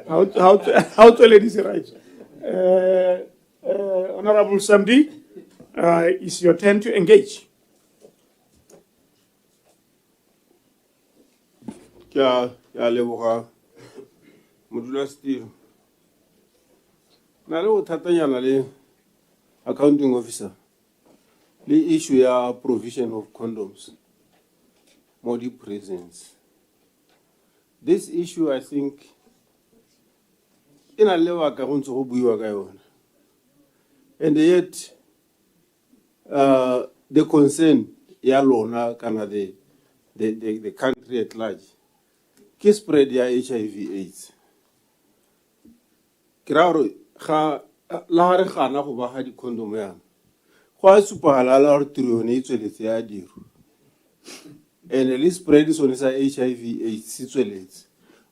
how to ladies right. Honorable Samdi, it's your turn to engage. Ya leboga modula stilo na le go thatanyana le accounting officer le issue ya provision of condoms mo di prisons. This issue, I think, in a level ka go ntse go buiwa ka yona, and yet the concern ya lona kana the country at large ke spread ya HIV/AIDS. Kiraro ga la re gana go ba ga di condom yana go a supala la re tiro ne itsweletse ya diro, and the spread is on HIV/AIDS se tsweletse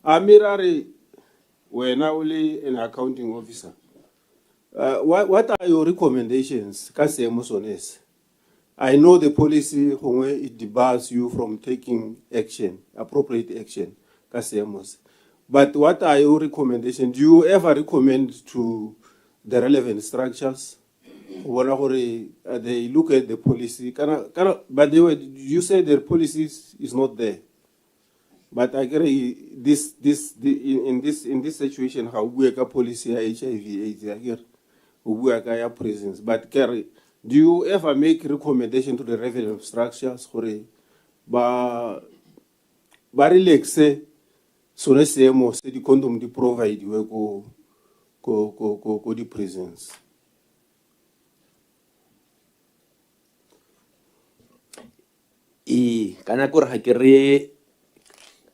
a mirare wena only an accounting officer. What are your recommendations ka seemo sones? I know the policy it debars you from taking action, appropriate action ka seemos, but what are your recommendations? Do you ever recommend to the relevant structures they look at the policy? But you say the policy is not there. But I agree in this situation how we have policy HIV/AIDS here prisons. But do you ever make recommendation to the relevant structures for ba relax so let's say the condom di provide go the prisons?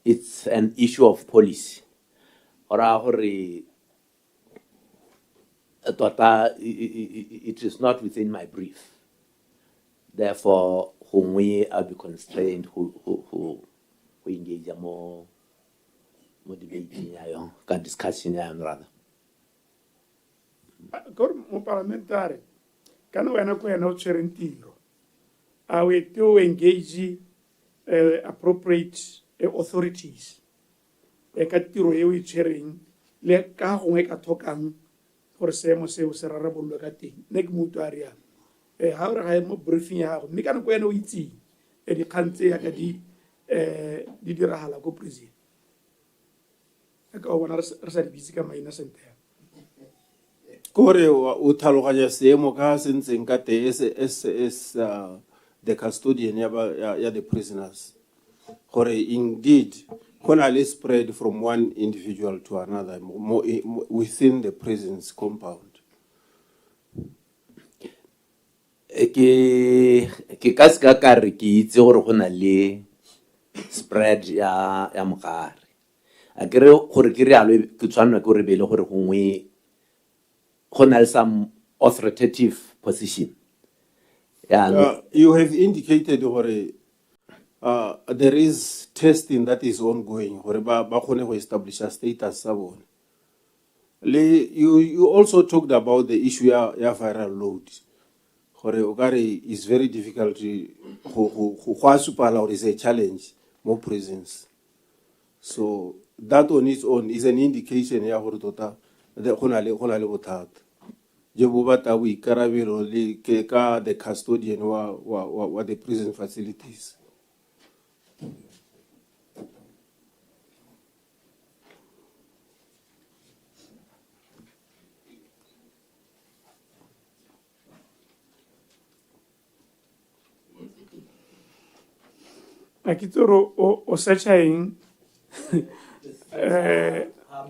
It's an issue of policy. It is not within my brief. Therefore, whom I'll be constrained who engage more debating discussing rather. Go parliamentary. Can we not tiro? Are we to engage appropriate authorities? Katiro e chairing le ka gongwe ka thokang gore seemo seo se rarabolwe ka teng ne ke motho a rialo ga o re ga mo briefing ya gago mme ka nako ene o itseng dikgang tse yaka di diragala ko prison ka o bona re sa di bitse ka maina sentle kore o thaloganya seemo ka sentseng ka te as the custodian ya the prisoners gore indeed Konali spread from one individual to another within the prison's compound. Ke kaska ka re ke itse gore go na le spread ya mogare a kere gore ke re alo ke tshwanela ke gore bele gore gongwe go na le some authoritative position. You have indicated gore there is testing that is ongoing gore ba khone go establish a status sa bona. You also talked about the issue ya viral load. Gore o kare is very difficult go supala or is a challenge more presence. So that on its own is an indication ya gore tota the gona le bothata. Je bo bata o ikarabelo le ke ka the custodian wa the prison facilities. Akitoro o searching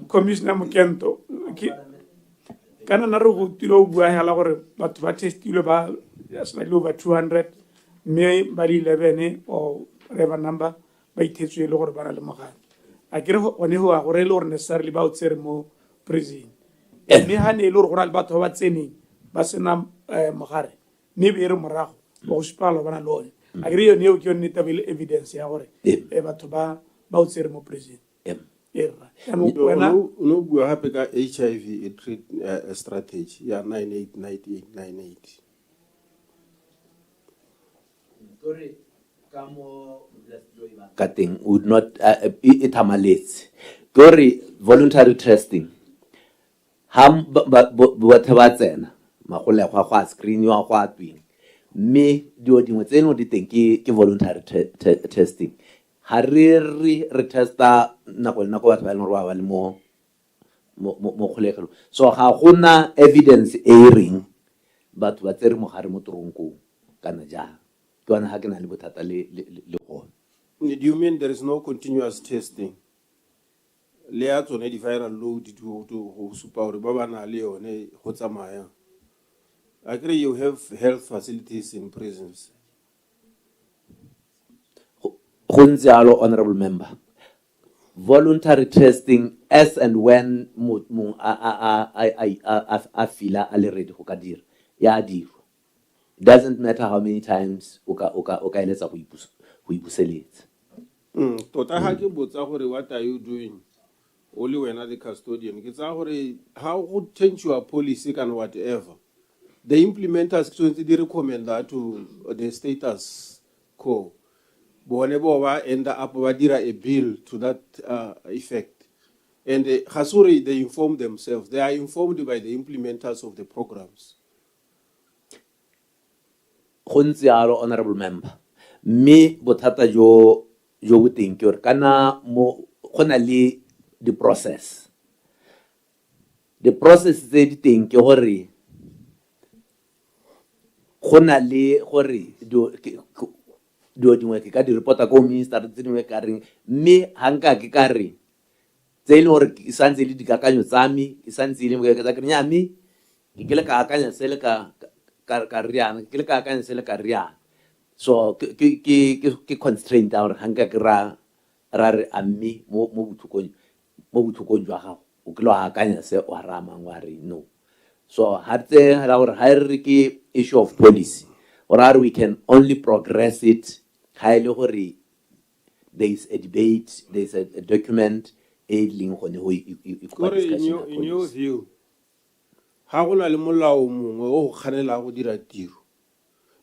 Commissioner Mukento kana na re go tilo bua hala gore batho ba testile ba slightly over 200 me ba 11 or whatever number ba ithetswe le gore bana le mogane a kere one ho a gore le gore necessarily ba o tsere mo prison me ha ne le gore gona le batho ba tseneng ba sena mogare me be re morago go spalo bana le one a kere yo ne o ke yone tabile evidence ya gore batho ba o tsere mo prison no bua hape ka HIV treat strategy ya 989898 cutting would not it amalets Kore voluntary testing. Ham batho ba tsena magolegwa go a screeniwa go a twing. Mme dio dingwe tse no di teng ke voluntary testing. Ha re testa nako le nako batho ba le gore ba le mo kgolegelo. So ga gona evidence e reng batho ba tsere mogare mo tronkong kana jang. Ke bona ha ke na le bothata le gone. Do you mean there is no continuous testing? Le ya tsone di viral load to go supa gore ba bana le yone go tsamaya. I agree you have health facilities in prisons. Go ntse jalo, honorable member. Voluntary testing as and when mong a fila a le ready go ka dira ya dira. Doesn't matter how many times o ka eletsa go ipuseletsa. Tota ha ke botsa gore what are you doing? Only when the custodian. Ke tsa gore how would change your policy and whatever. The implementers they recommend that to the status quo. Bone ba end up ba dira a bill to that effect. And Hasuri, they inform themselves. They are informed by the implementers of the programs. Go ntse jalo, honorable member. Me bothata jo boteng ke gore kana mo go na le the process tse di teng ke gore go na le gore dio dingwe ke ka di reporta ko minister tse dingwe ka reng mme hanka ke ka re tse ile gore ke santse le dikakanyo tsa me ke santse ile mo ke tsa ke nya me ke le ka akanya se le ka riana ke le ka akanya se le ka riana. So ke constraint gore hanka ke ra re ammi mo buthukong jwa gago o ke lo akanya se o ramang wa re no. So hatse ha gore ha re ke issue of policy or we can only progress it highly gore there is a debate, there is a document in your view ha go na le molao mongwe o kganela go dira tiro.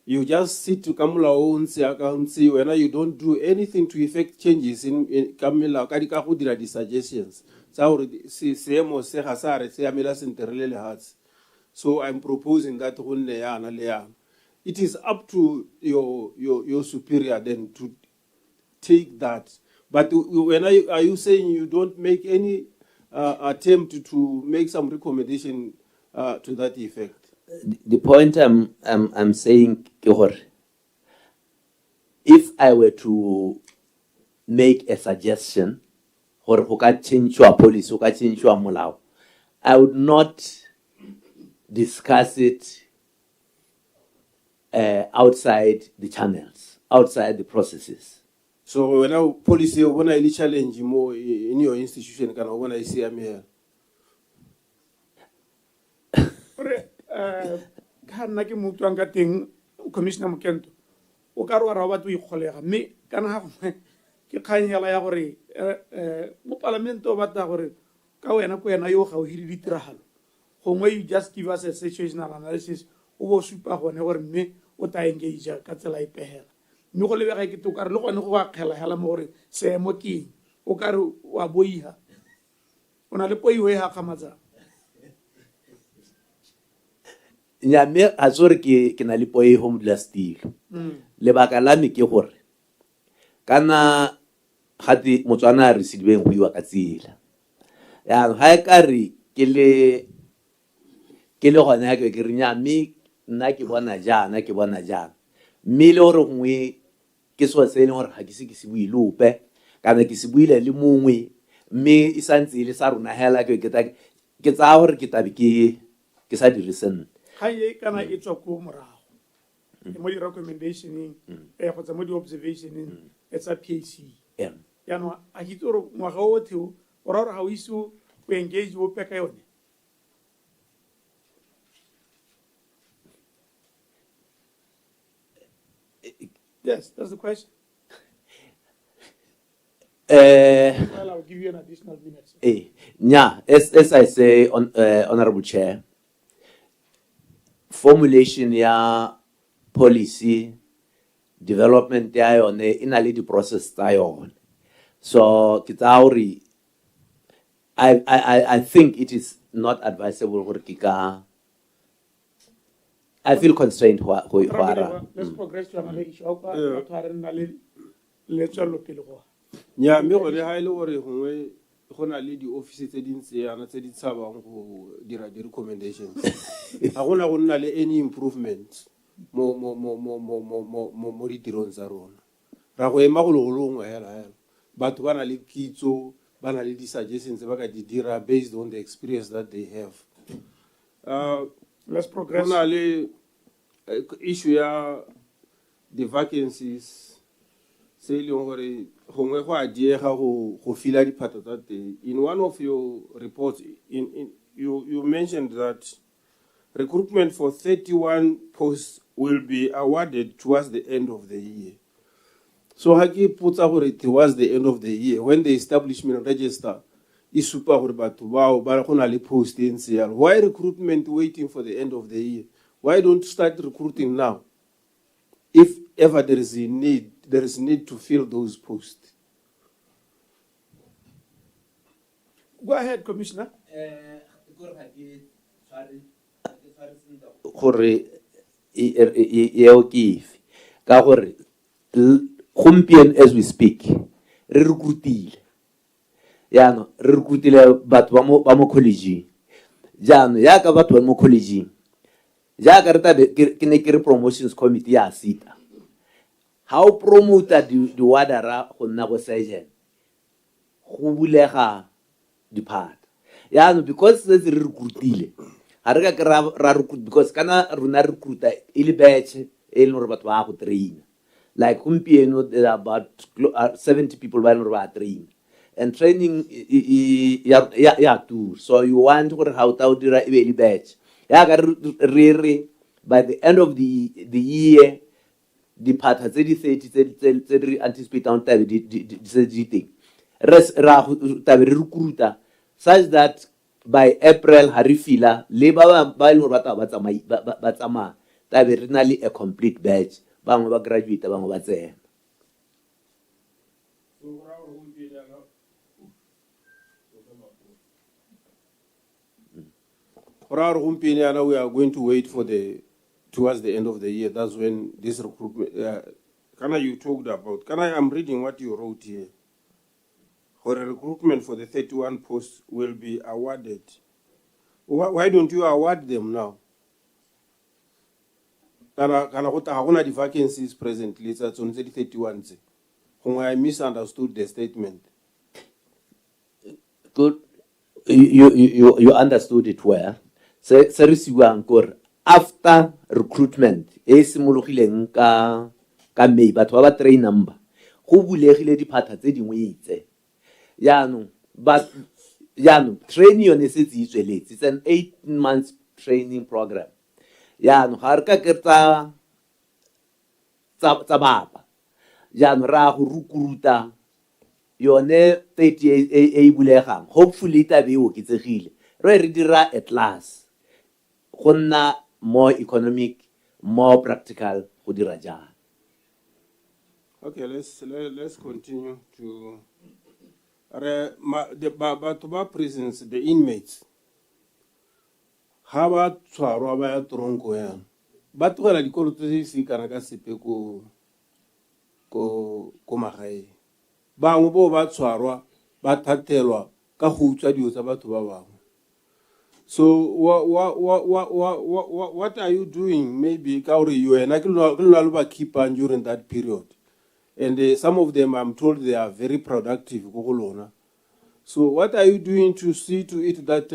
You just sit to kamula onse akansi when you don't do anything to effect changes in kamela ka di ka go dira di suggestions tsa gore seemo se ga sa re se amela senterele le hats. So I'm proposing that go nne yana le yana. It is up to your superior then to take that. But when are you saying you don't make any attempt to make some recommendation to that effect? The point I'm saying, if I were to make a suggestion, or who can change your policy, who can change your molao, I would not discuss it outside the channels, outside the processes. So when our policy, when I challenge more in your institution, can when I see I'm here. Ka nna ke motho ang ka teng commissioner Mokento o ka re wa ra batho o ikgolega mme kana ha ke kganyela ya gore mo parlamento o batla gore ka wena ko wena yo ga o hiri ditiragalo gongwe you just give us a situational analysis o bo supa gone gore mme o ta engage ka tsela e pehela mme go lebega ke to ka re le gone go ba kgela hela mo gore seemo ke o ka re wa boiha o na le poiho e ha kgamatsa. Nyame a tsore ke na le poe home stilo lebaka la me ke gore kana gati Motswana re sidibeng go iwa ka tsela ya ha e ka re ke le gona ke re nyame nna ke bona jana mme le gore ngwe ke so se le gore ga ke se buile ope kana ke se buile le mongwe mme e santse le sa rona hela ke tsa gore ke tabe ke sa dire sentle. Haye kana etswa ko morago mo di recommendationing go tsa mo di observationing etsa PAC ya no a hitoro ngwaga o theo o ra ga o isu o engage o peka yone. Yes, that's the question. Well, I'll give you an additional minute. Yeah, as I say, Honorable Chair, formulation ya policy development ya yone ina le di process tsa yone. So ke tsa hore I think it is not advisable gore ke ka I feel constrained ho Let's progress to another issue. Let's look at nya mme go le ha ile gore gongwe go na le di office tse dintse yana tse di tshabang go dira di recommendations ga gona go nna le any improvement mo ditirong tsa rona ra go ema go longwe hela batho ba na le kitso ba na le di suggestions ba ka di dira based on the experience that they have. Let's progress. Gona le issue ya the vacancies se ile gore gongwe go a diega go fila diphatho tsa teng. In one of your reports you mentioned that recruitment for 31 posts will be awarded towards the end of the year. So haki putsa gore towards the end of the year when the establishment register is super gore batho bao ba go na le post in seal. Why recruitment waiting for the end of the year? Why don't you start recruiting now? If ever there is need to fill those posts. Go ahead, Commissioner. Gore eo ke efe ka gore gompieno as we speak re recruitile yaano re recruitile batho ba mo collegeng jaanong yaaka batho ba mo collegeng jaaka re tabe ke ne ke re promotions committee ya sita ha o promota di-wardera go nna go sergeant go bulega diphata yaanong because se re recruitile ga re ka ke ra recruit because kana rona recruiter e le batch e leng gore batho ba go traina like gompieno there are about 70 people ba leng gore ba train and training ya tour so you want gore how ta o dira e be le batch ya ka re by the end of the year diphatha tse di 30 tse re anticipate on tabe di teng ra tabe re recruiter such that by April ha re fila le ba ile gore ba tsamaya tabe re na le a complete batch bangwe ba graduate bangwe ba tsena. We are going to wait for towards the end of the year. That's when this recruitment. Kana you talked about. Kana I'm reading what you wrote here. For a recruitment for the 31 posts will be awarded. Why don't you award them now? Kana gona the vacancies presently. It's on 31. I misunderstood the statement. Good. You understood it well. After recruitment, simologileng ka May, batho ba ba train number. Go bulegile diphatha tse dingwe itse. Yaanong training yone se tse itsweletse. It's an 8 months training program. Yaanong ga re ka ke tsa baba. Yaanong ra go recruita yone 30 e bulegang. Hopefully tabe o kitsegile. Re dira at last. Gonna more economic, more practical go dira jang. Okay, let's continue to the prisons, the inmates. Ha ba tshwarwa ba ya tronko yana. Ba tlogela dikolo tse se kana ka sepe ko magae. Bangwe bo ba tshwarwa ba thatelwa ka go utswa dio tsa batho ba bangwe. So what are you doing? Maybe you and keep on during that period, and some of them I'm told they are very productive. So what are you doing to see to it that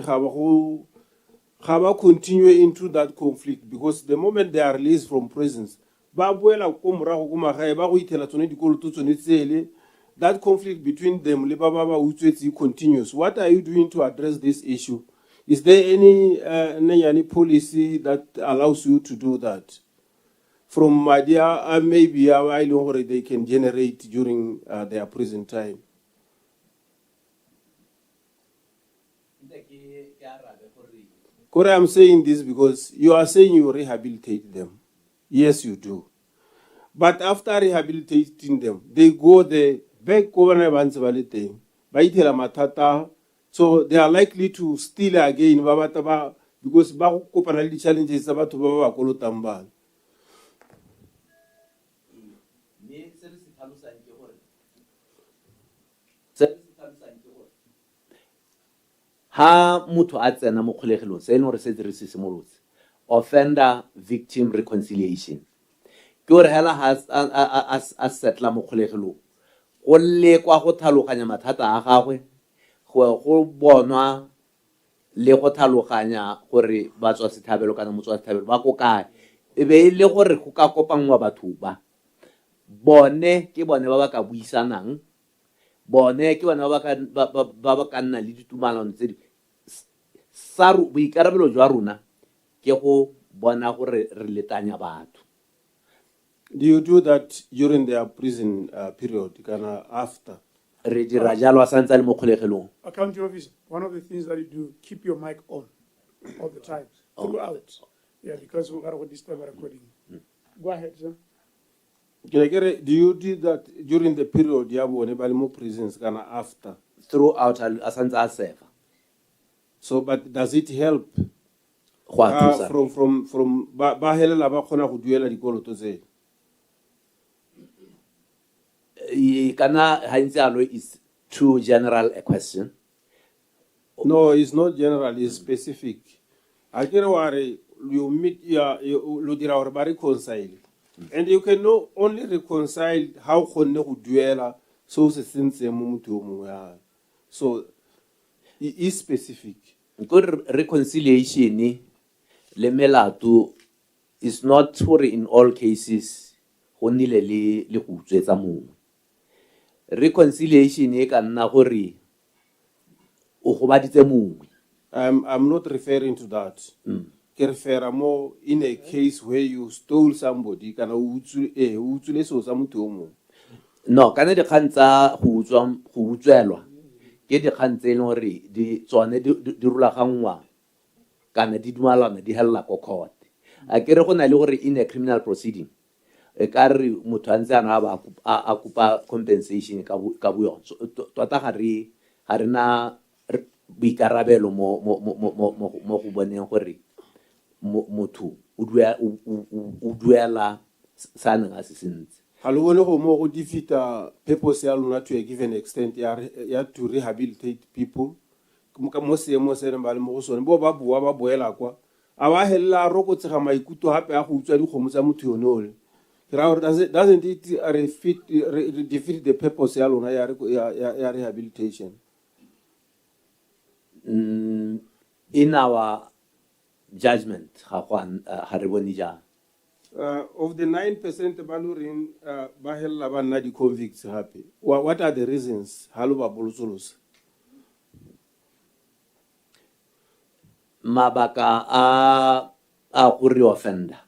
Haba continue into that conflict? Because the moment they are released from prisons, that conflict between them continues. What are you doing to address this issue? Is there any policy that allows you to do that? From Madia, maybe I know what they can generate during their prison time. Kore, I'm saying this because you are saying you rehabilitate them. Yes, you do. But after rehabilitating them, they go there, back over matata, So they are likely to steal again because ba go kopana le di-challenges tsa batho ba ba kolotang bana. Ha motho a tsena mo kgolegelong se e leng gore se re se simolotse offender victim reconciliation ke gore hela a settla mo kgolegelong go lekwa go tlhaloganya mathata a gagwe go bonwa le go tlhaloganya gore batswa sethabelo kana motswa sethabelo ba ko kae e be le gore go ka kopangwa batho ba bone ke bone ba ba ka buisanang bone ke bone ba ba ka nna le ditumalano tse di boikarabelo jwa rona ke go bona gore re letanya batho. Do you do that during their prison period kana after? Re dira jalo a santse le mo kgolegelong. Accounting officer, one of the things that you do, keep your mic on all the time throughout. Yeah, because we are disturb recording. Go ahead, sir. Do you do that during the period ya bone ba le mo prisons kana after? Throughout a santse a serve. So, but does it help? From ba helela ba khona go duela dikoloto tse. Kana hantse is too general a question. No, it's not general, it's specific. Akere ware you meet lo dira hore ba reconcile. And you can only reconcile how khonne go duela so se sentse mo motho o mongwe ya. So it is specific. Good reconciliation le melato is not for in all cases go nile le go utswetsa mongwe. Reconciliation e ka nna gore o go baditse mongwe. I'm not referring to that. Ke refera more in a case where you stole somebody kana utsule so sa motho o mongwe. No, kana di kgantsa go utswelwa ke di kgantse le gore di tsone di rulagangwa kana di dumalana di hella ko court. A kere go na le gore in a criminal proceeding e ka re motho a ntse a kupa compensation ka bo tota ga re na boikarabelo mo go boneng gore motho o duela sa neng a se sentse. Ga lo bone go mo go defeata purpose ya lona to a given extent ya to rehabilitate people mo seemo se re ba le mo go sone bo ba boela kwa a ba hella roko tsega maikuto hape a go utswa dikgomo tsa motho yone ole. Doesn't it defeat the purpose ya lona ya rehabilitation? In our judgment ha re bone jang. Of the 9% balurin ba hella ba nna di convicts happy. What are the reasons halo ba bolosolosa? Mabaka a go re-offender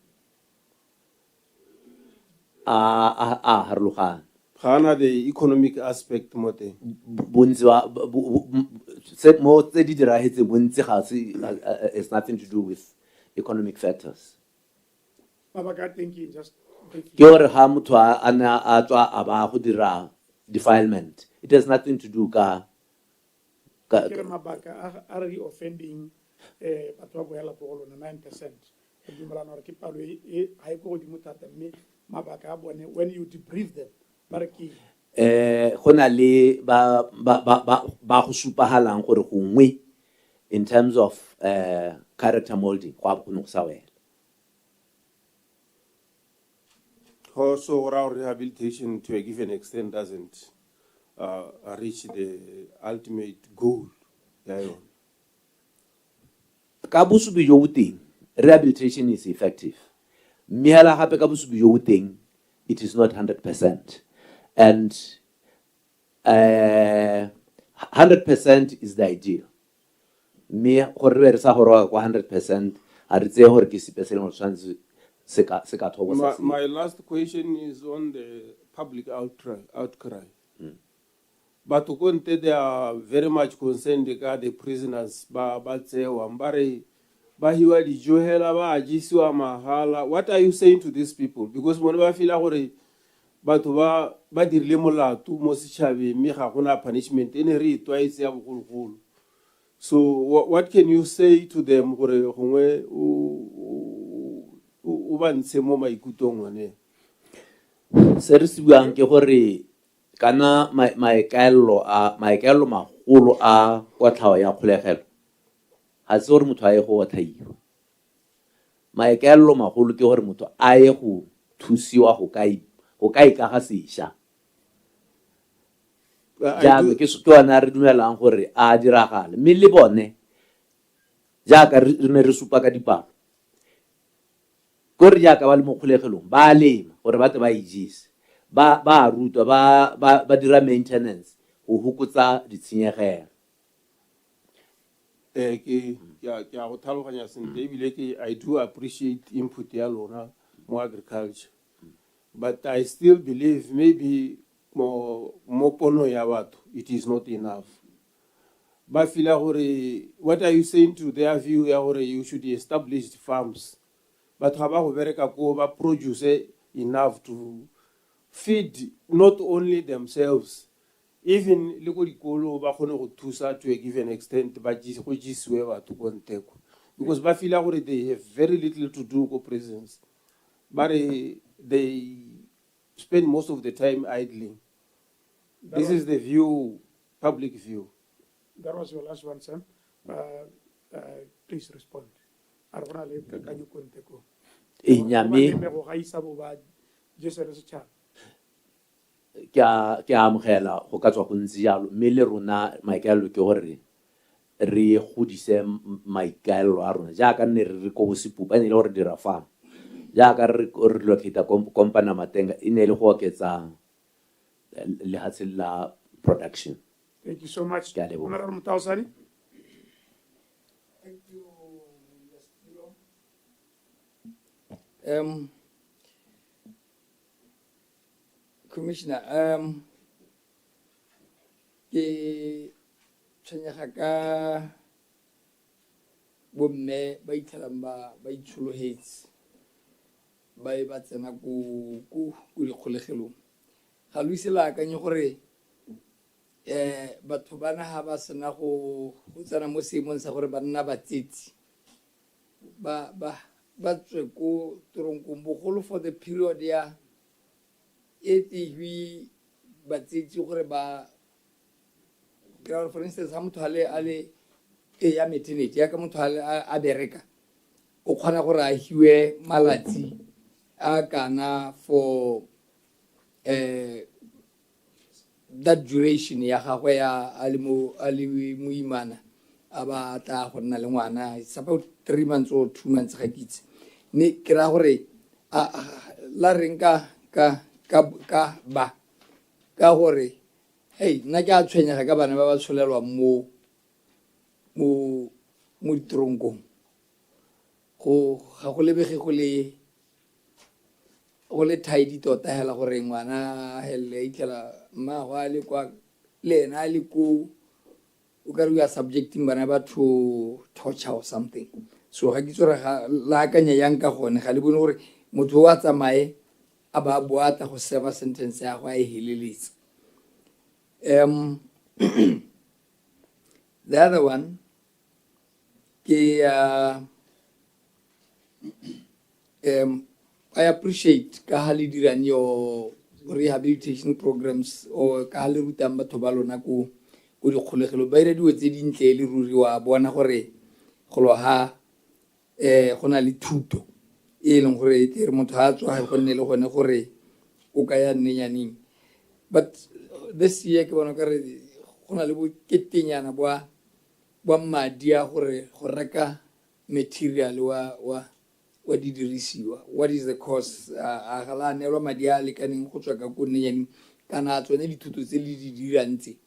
a harologane. Gana the economic aspect mo teng. Bontsi mo tse di diragetse bontsi ga se it's nothing to do with economic factors. Mabaka thinking just Ke gore ha motho a na a tswa a ba go dira defilement, it has nothing to do ka mabaka a re offending batho ba boela po lona 9%. Ke dumelana gore ke palo e ha e go godimo thata mme mabaka a bone when you debrief them ba re ke go na le ba go supagalang gore gongwe in terms of character molding go a bokgone go sa wela. Also, our rehabilitation to a given extent doesn't reach the ultimate goal. Ka bosupi jo boteng, rehabilitation is effective. Mihela hape ka bosupi jo boteng, it is not 100%. And 100% is the ideal. Me gore re sa horoga kwa 100%, a re tseye gore ke sepesele mo tshwantse se ka thobosa. My last question is on the public outcry. But they are very much concerned about the prisoners. What are you saying to these people? Because when I feel like punishment in a twice. So what can you say to them gore gongwe o ba ntshe mo maikutong one? Se re se buang ke gore kana maikaello magolo a kotlhao ya kgolegelo ga se gore motho a ye go otlhaiwa. Maikaello magolo ke gore motho a ye go thusiwa go ka ikaga sešwa. Jaanong ke ona re dumelang gore a diragale, mme le bone jaaka re ne re supa ka dipalo kore jaaka ba le mo kgolegelong ba lema gore ba tle ba ijese, ba rutwa, ba dira maintenance go hokotsa ditshenyegelo. Ke a go tlhaloganya sentle ebile I do appreciate input ya lona mo agriculture, but I still believe maybe mo pono ya batho it is not enough. Ba fila gore, what are you saying to their view ya gore you should establish farms, but ga ba go bereka ko ba produce enough to feed not only themselves, even le go dikolo ba kgone go thusa to a given extent ba go jisiwe batho ko nteko, because ba fila gore they have very little to do ko presence, but they spend most of the time idling. This is the view, public view. That was your last one, Sam. Please respond. Ke amogela go ka tswa go ntse jalo, mme le rona maikaelelo ke gore re godise maikaelelo a rona jaaka nne re ko bosepupa ne le gore dira farm, jaaka re relocate company Matenga e ne le go oketsa lehatshe la production. Thank you so much. Thank you, Commissioner, ke tshwenyega ka bomme ba itlhelang ba itshologetse ba e ba tsena ko dikgolegelong. Ga lo ise la akanye gore batho ba na ga ba sena go tsena mo seemong sa gore ba nna batsetsi ba tswe ko toronkong bogolo for the period ya wi batsetsi gore ba for instance ha motho a le ya maternity ya ka motho a bereka o kgona gore a hiwe malatsi a kana for that duration ya gagwe ya a le moimana a ba tla go nna le ngwana, it's about 3 months or 2 months ga kitse ne ke ra gore la reng ka gore hey nna ke a tshwenyega ka bana ba ba tsholelwa mo ditoronkong ga go lebege go le tidy tota hela gore ngwana hele itlela mmago a le kwa le ena a le ko o ka re we are subjecting bana ba to torture or something. So ga ke tsore ga la akanya yang ka gone ga le bone gore motho wa tsamaye a ba boata go serve sentence ya go a heleletse. The other one I appreciate ka ha le dirang your rehabilitation programs or ka ha le rutang batho ba lona ko dikgolegelo ba ira diwe tse dintle le ruri wa bona gore go lo ha go na le thuto e leng gore re motho ha tswa go nne le gone gore o ka ya nnenyaneng. But this year ke bona ka re go na le bo ketenyana bwa madi a gore go reka material wa di dirisiwa. What is the cost? A gala nelwa madi a lekaneng go tswa ka ko nnenyaneng kana tsone dithuto tse le di dirang tse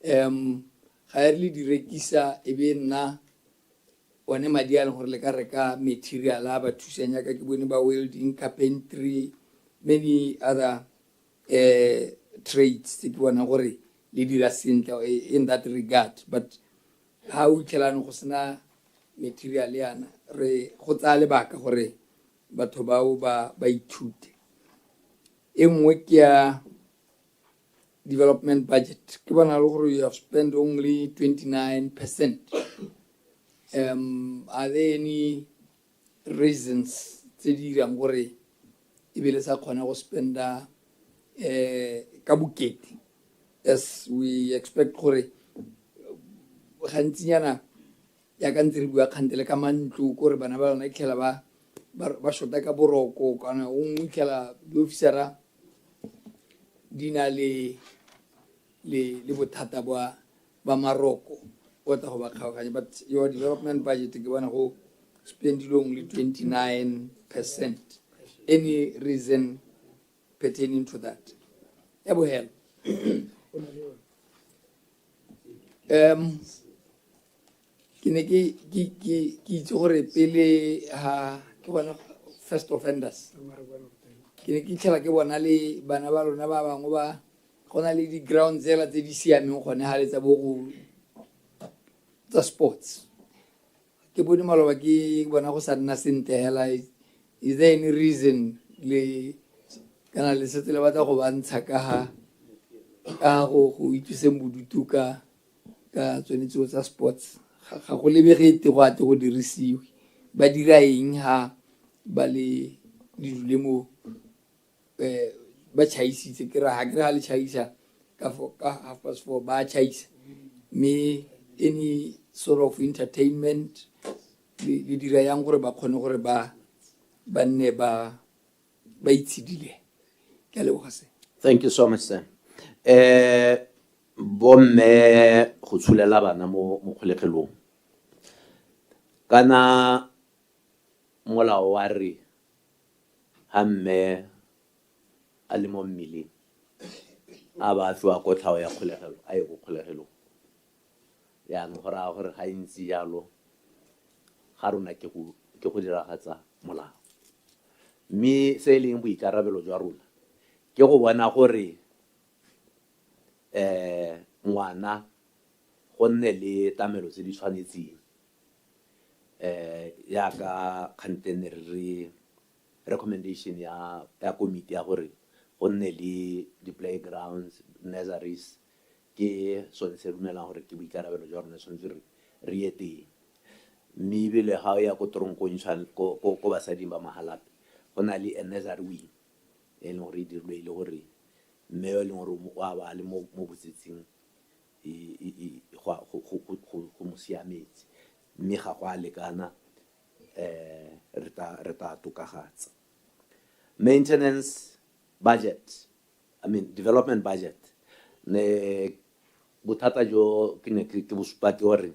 ga le di rekisa e be nna one madi a leng gore le ka reka material a ba thusanya ka ke bone ba welding, carpentry, many other trades tse ke bona gore le dira sentle in that regard. But ha o tlhelane go sena material yana re go tsa lebaka gore batho ba ithute. E nngwe ke development budget. Ke bona le gore you have spent only 29%. Are there any reasons tse di dirang gore e be le sa kgona go spenda ka bokete, as we expect gore gantsinyana ya ka ntse re bua kgantele ka mantlo gore bana ba lona itlhela ba shota ka boroko kana o nngwe itlhela di-officera di na le bothata ba maroko o ta go ba kgaoganya. But your development budget ke bona go spendile only 29%. Any reason pertaining to that? Ya bohela. Ke ne ke itse gore pele ha ke bona first offenders ke ne ke itlhela ke bona le bana ba lona ba bangwe ba gona le di-ground tsela tse di siameng gone ga le tsa bo tsa sports. Ke bone maloba ke bona go sa nna sente hela. Is there any reason le kana le setse le batla go bantsha ka go itliseng bodutu ka tsone tseo tsa sports? Ga go lebegete go ate go dirisiwe, ba dira eng ha ba le dule mo ba chaisitse ke ra ha le chaisa ka 4:30 ba chaisa me any sort of entertainment le dira yang gore ba kgone gore ba nne ba itshidile. Ke a leboga se. Thank you so much, sir. Bomme go tshulela bana mo kgolegelong kana molao wa re ha mme a le mo mmeleng a ba fiwa kotlhao ya kgolegelo a ye go kgolegelong yaanong go raya gore ga ntse jalo ga rona ke go diragatsa molao, mme se e leng boikarabelo jwa rona ke go bona gore ngwana go nne le tamelo tse di tshwanetseng yaka kgantene re recommendation ya committee ya gore go nne le di-playgrounds, nurseries, ke sone se dumelang gore ke boikarabelo jwa rona tshwanetse re ye teng. Mme ebile ga o ya ko toronkong ko basading ba magalape go na le a nursery wing e leng gore e dirilwe e le gore mme yo e leng gore wa ba le mo botsetsing go mo siametse, mme ga go a lekana re ta tokagatsa. Maintenance budget, development budget, ne bothata jo ke ne ke bo supa ke gore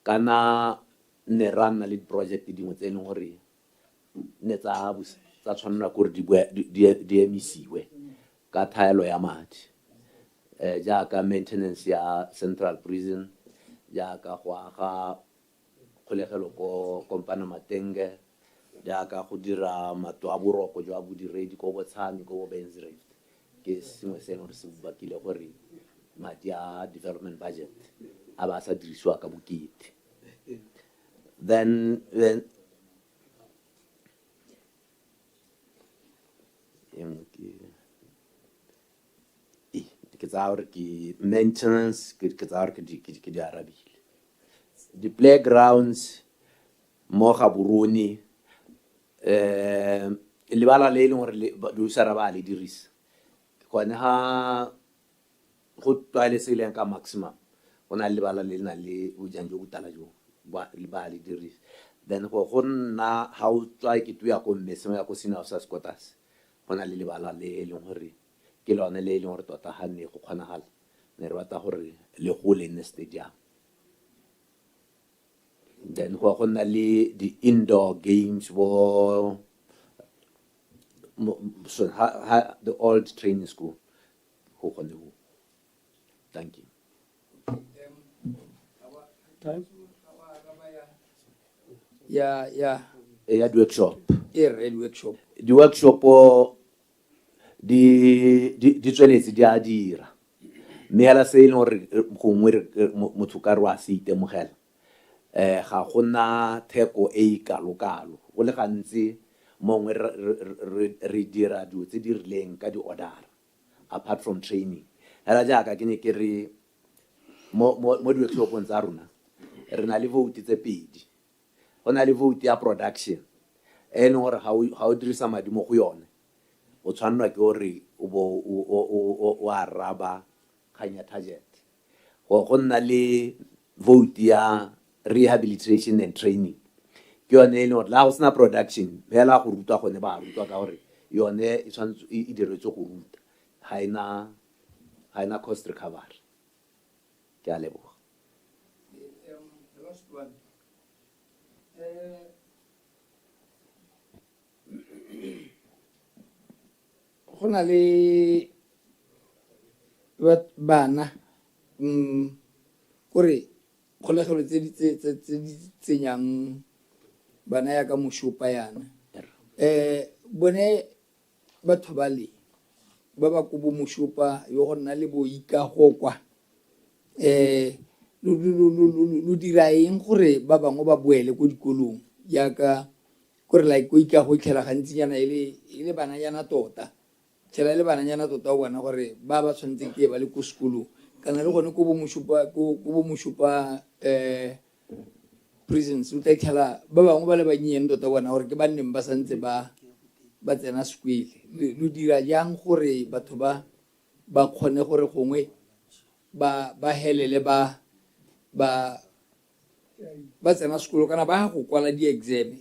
kana ne rana le project dingwe tse e leng gore ne tsa tshwanela gore di emisiwe ka thaelo ya madi, jaaka maintenance ya central prison, jaaka go aga kgolegelo ko kompana Matenge, jaaka go dira matlo a boroko jwa bodiredi ko Botswana ko Benzred. Ke sengwe se gore se bakile gore madi a development budget a ba sa dirisiwa ka bokete. Then ke tsa gore ke maintenance ke tsa gore ke di arabile. Di-playgrounds mo Gaborone lebala le e leng gore diusara ba le dirisa gone ga go tlwaelesegileng ka maximum go na le lebala le na le bojang jo botala jo ba le dirisa. Then go nna ga o tswa ke tuya ko mmeseng ya ko Senao sa Scotas go na le lebala le e leng gore ke lone le e leng gore tota ga nne go kgonagala ne re batla gore le gole nne stadium. Then go nna le di-indoor games the old training school go gone go. Thank you. Time? Yeah. The workshop. Red workshop. The workshop di tsweletse di a dira. Mme ala se ile gore gongwe motho ka re wa se itemogela ga gona theko e kalokalo go le gantsi mongwe re dira dilo tse di rileng ka di-order apart from training hela jaaka ke ne ke re mo di-workshopong tsa rona re na le vote tse pedi go na le vote ya production e leng gore ga o dirisa madi mo go yone o tshwanelwa ke gore o araba kgang ya target go nna le vote ya rehabilitation and training ke yone e leng gore la go sena production fela go rutwa gone ba rutwa ka gore yone e diretswe go ruta ga ena cost recovery ke a leboga. The last one. Go na le bana kore kgolegelo tse di tsenyang bana ya ka moshopa yana bone batho ba le ba ba go bo moshopa yo go nna le boikago kwa lo dira eng gore ba bangwe ba boele ko dikolong yaka kore like go ikago tlhela gantsi yana ile bana yana tota tshela le bana yana tota o bona gore ba tshwanetse ke ba le ko sekolong kana le gone go bo moshopa prisons o tla tlhela ba bangwe ba le bannyeng tota bona gore ke ba nneng ba santse ba tsena sekwele lo dira jang gore batho ba kgone gore gongwe ba helele ba tsena sekolo kana ba go kwala di-exam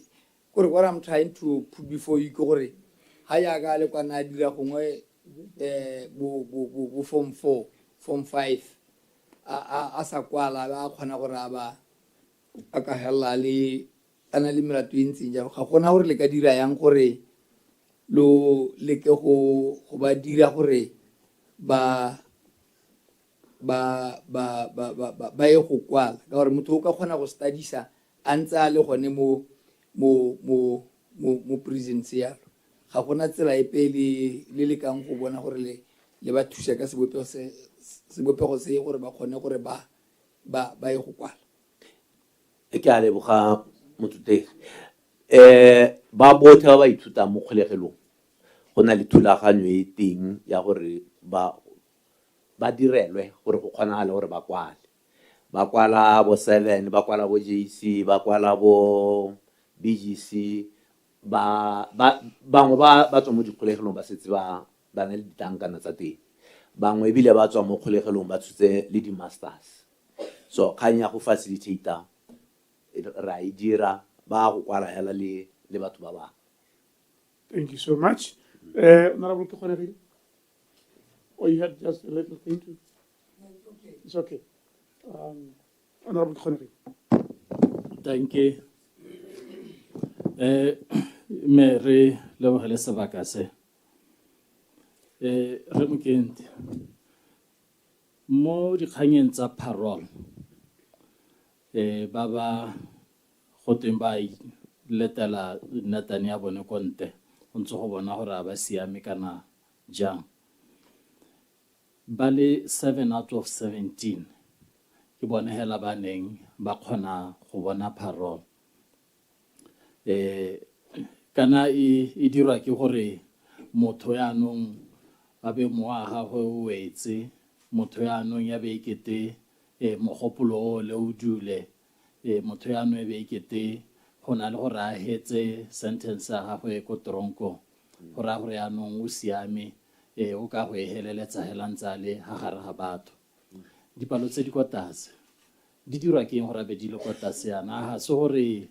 kore what I'm trying to put before you ke gore ha ya ka le kwana dira gongwe bo form 4 form 5 a sa kwala ba kgona gore a ka hella le ana le melato e ntseng jalo ga gona gore le ka dira yang gore lo leke go ba dira gore ba ye go kwala ka gore motho o ka kgona go studisa a ntse a le gone mo prisons yalo ga gona tsela e pele le kang go bona gore le ba thusa ka sebopego se gore ba kgone gore ba ye go kwala ke a leboga motutegi ba botlhe ba ithutang mo kgolegelong go na le thulaganyo e teng ya gore ba direlwe gore go kgonagale gore ba kwala bo 7 ba kwala bo JC ba kwala bo BGC bangwe ba tswa mo dikgolegelong ba setse ba na le ditankana tsa teng bangwe ebile ba tswa mo kgolegelong ba tshotse le di-masters so kgang ya go facilitator ra e dira ba go kwala hela le batho ba bangwe. Thank you so much. Honorable Kekgonerile? Or you had just a little thing to? No, it's okay. It's okay. Honorable Kekgonerile? Thank you. Me re lebogele sebaka se. Re Mokente. Mo dikganyeng tsa parole. Ba go teng ba letela natane ya bone konte o ntse go bona gore a ba siame kana jang ba le 7 out of 17 ke bone hela ba neng ba kgona go bona parole kana e dirwa ke gore motho ya nong a be moaga go wetse motho ya nong ya be ikete mogopolo le o dule motho ya nong e be ikete go na le gore a hetse sentence ya gagwe ko tronko go ra gore ya nong o siame o ka go heleletsa helantsa le ha gare ga batho dipalo tse di kwa tlase di dirwa ke eng gore be di le kwa tlase yana ha se gore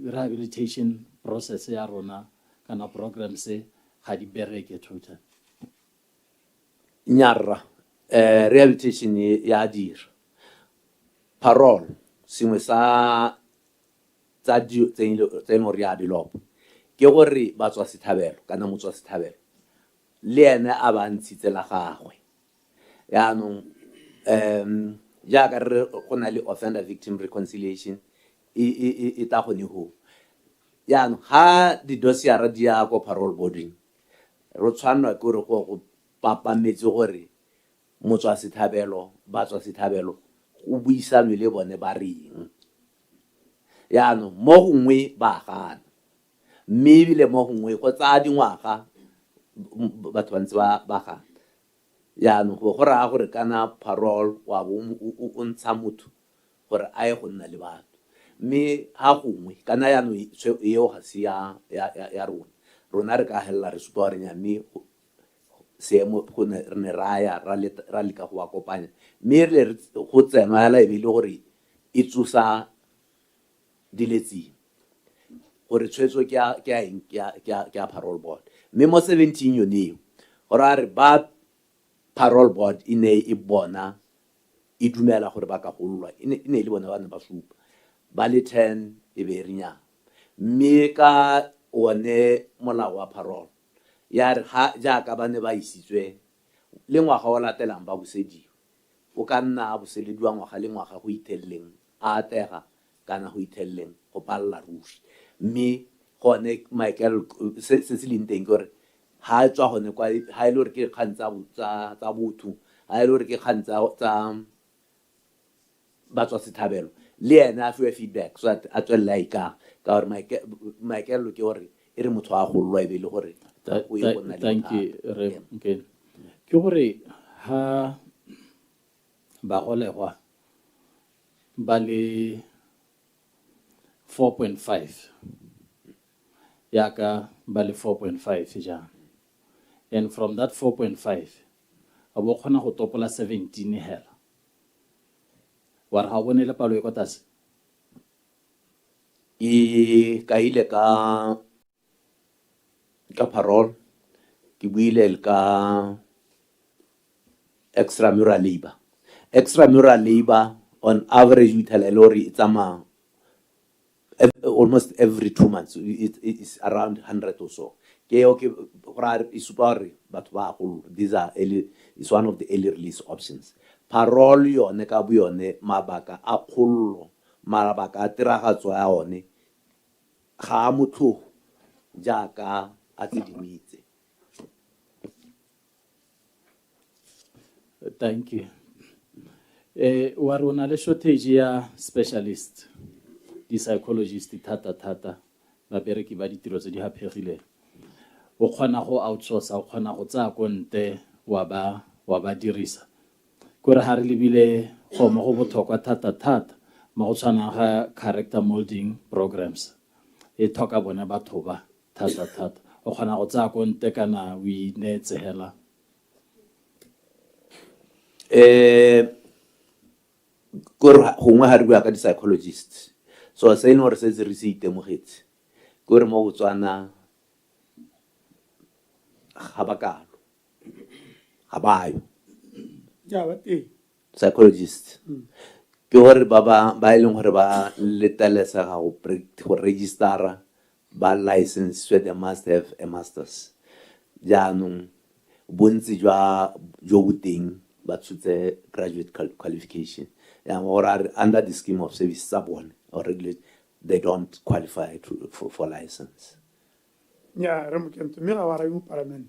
rehabilitation process ya rona kana programs ga di bereke total nyarra rehabilitation ya dira parole sengwe sa tsa tseno re a develop ke gore ba tswa sethabelo kana motswa sethabelo le ene a ba ntshitse la gagwe yaanong jaaka re go na le offender victim reconciliation e ta gone ho yaanong ha di-dossier di ya ko parole boarding re tshwanelwa ke gore go papametse gore motswa sethabelo ba tswa sethabelo o buisanwe le bone ba reng yaanong mo gongwe ba gana mme ebile mo gongwe go tsaya dingwaga batho ba ntse ba gana yaanong go raya gore kana parole wa bo o ntsha motho gore a ye go nna le batho mme ha gongwe kana yaanong eo ga se ya rona re ka helela re supa gore mme seemo re ne raya ra leka go wa kopanya mme re go tsenwa hela e be le gore e tsosa diletsing gore tshwetso ke a parole board mme mo 17 yone eo gore a re ba parole board e ne e bona e dumela gore ba ka gololwa e ne le bona ba ne ba supa ba le 10 e be re nya mme ka one molao wa parole ya re ha jaaka ba ne ba isitswe le ngwaga o latelang ba busediwa o ka nna buselediwa ngwaga le ngwaga go ithelleng a atega kana go ithelleng go palla ruri mme gone Michael se se leng teng gore ha tswa gone kwa ha ile gore ke kgang tsa botho ha ile gore ke kgang tsa batswa sethabelo le ena a fiwa feedback so a tswella ka gore Michael ke gore e re motho a golwa e be le gore thank you okay ke gore ha ba golegwa ba le 4.5 yaka ba le 4.5 jang and from that 4.5 a bo khona go topola 17 hela war ha bone le palo e kwa tlase e ka ile ka parole ke buile ka extramural labor on average we tell lori it's almost every 2 months it's around 100 or so ke okay ra isupare batho ba go these are early is one of the early release options parole yone ka bu yone mabaka a kgollo mabaka a tiragatso ya one ga motho jaaka a tedimitse. Thank you. Wa rona le shortage ya specialist di psychologist thata ba bereki ba ditiro tse di hapegile o kgona go outsource o kgona go tsaya konte wa ba dirisa gore ha re lebile go mo go botlhokwa thata mo go tshwana ga character molding programs e thoka bona batho ba thata o kgona go tsaya konte kana o inetse hela gore gongwe ha re bua ka di psychologists so se eno re se re se itemogetse gore mo Botswana ga bakalo ga bayo ja ba teng psychologists ke gore ba ileng gore ba letalesa go registera ba license so they must have a masters jaanong bontsi jwa jo boteng ba tshotse graduate qualification or are under the scheme of service sub-1 or regulate they don't qualify for license. Yeah, Ramukento, me ga wara mo parliament.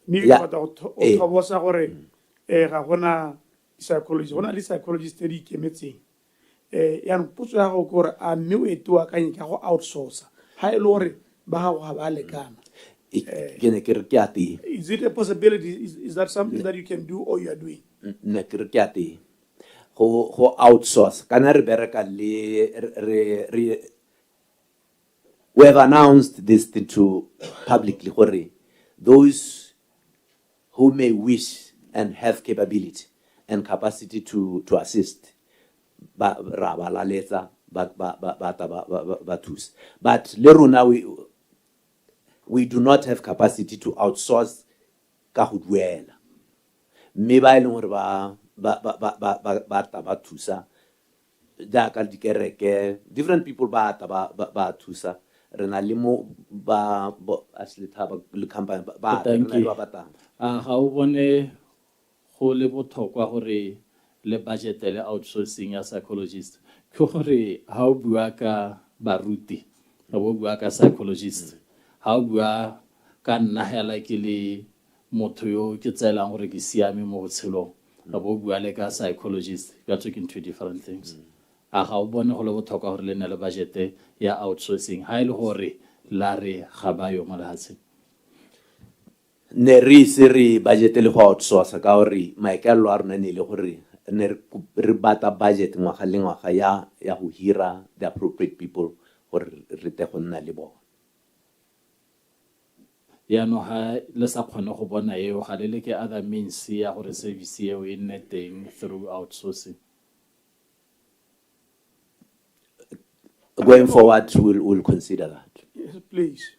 Ni ga ta o tlobosa gore ga gona psychology, gona le psychologist di kemetseng. Ya mputso ya go gore a mme o eto ka nya go outsource. Ha ile gore ba ga ba lekana. Is it a possibility? Is that something that you can do or you are doing? Go outsource kana re bereka le we have announced this to publicly gore those who may wish and have capability and capacity to assist ba laletsa ba thusa but le rona we do not have capacity to outsource ka go duela mme ba ile gore ba thusa jaaka dikereke different people ba thusa re na le mo ba aslethaba le company ba batang ga o bone go le botlhokwa gore le budget le outsourcing ya psychologist ke gore ha o bua ka baruti ga o bua ka psychologist ha o bua ka nna hela ke le motho yo ke tselang gore ke siame mo botshelong ga bo bua le ka psychologist you are talking two different things ga o bone go le botlhokwa gore le nne le budget ya outsourcing ha ile gore la re ga ba yo malatshe ne re se re budget le go outsource ka gore maikelo a rona ne le gore ne re bata budget ngwaga le ngwaga ya go hira the appropriate people gore re te go nna le bona. ya no ha le sa kgone go bona eo ga le le ke other means ya gore service eo e nne teng through outsourcing. Going forward we'll consider that. Yes, please.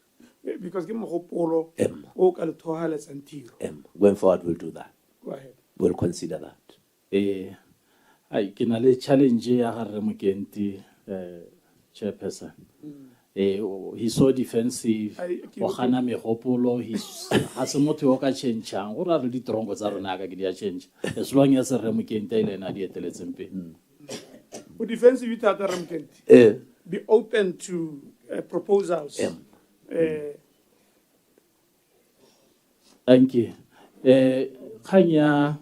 Because give me hopolo o ka le thohala santiro. Going forward we'll do that. Go ahead. We'll consider that. Ai ke na le challenge ya ga re Mokenti chairperson. He's so defensive. O gana megopolo, ha se motho o ka changeang. Go ra re di trongo tsa rona ka ke dia change. As long as re Mokenti ile na di eteletseng pe. O defensive ita ta Mokenti. Be open to proposals. Thank you. Kanya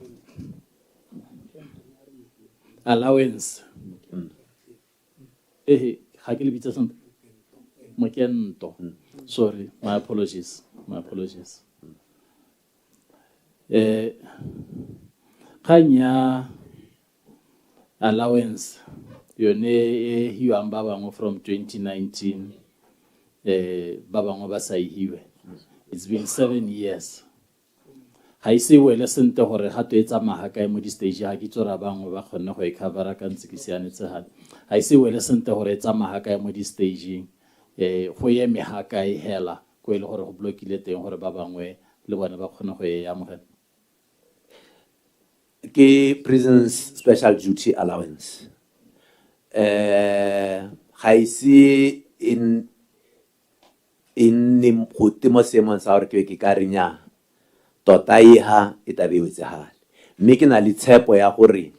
allowance. Ha ke le bitsa something. Mokento. Sorry, my apologies. Kanya allowance. Yone you ambaba from 2019. Baba ngo ba sa hiwe. It's been 7 years. Ha ise wele sente gore ga to etsa mahaka mo di stage ha ke tsora bangwe ba kgonne go e cover ka ntse ke siane tse ha. Ha ise wele sente gore etsa mahaka mo di staging go ye mehaka e hela go ile gore go blockile teng gore ba bangwe le bona ba kgonne go e amogela. Ke prison's special duty allowance. Ha ise in go temo seemong sa gore ke ka renya tota iha e tabe o tsegale mme ke na le tshepo ya gore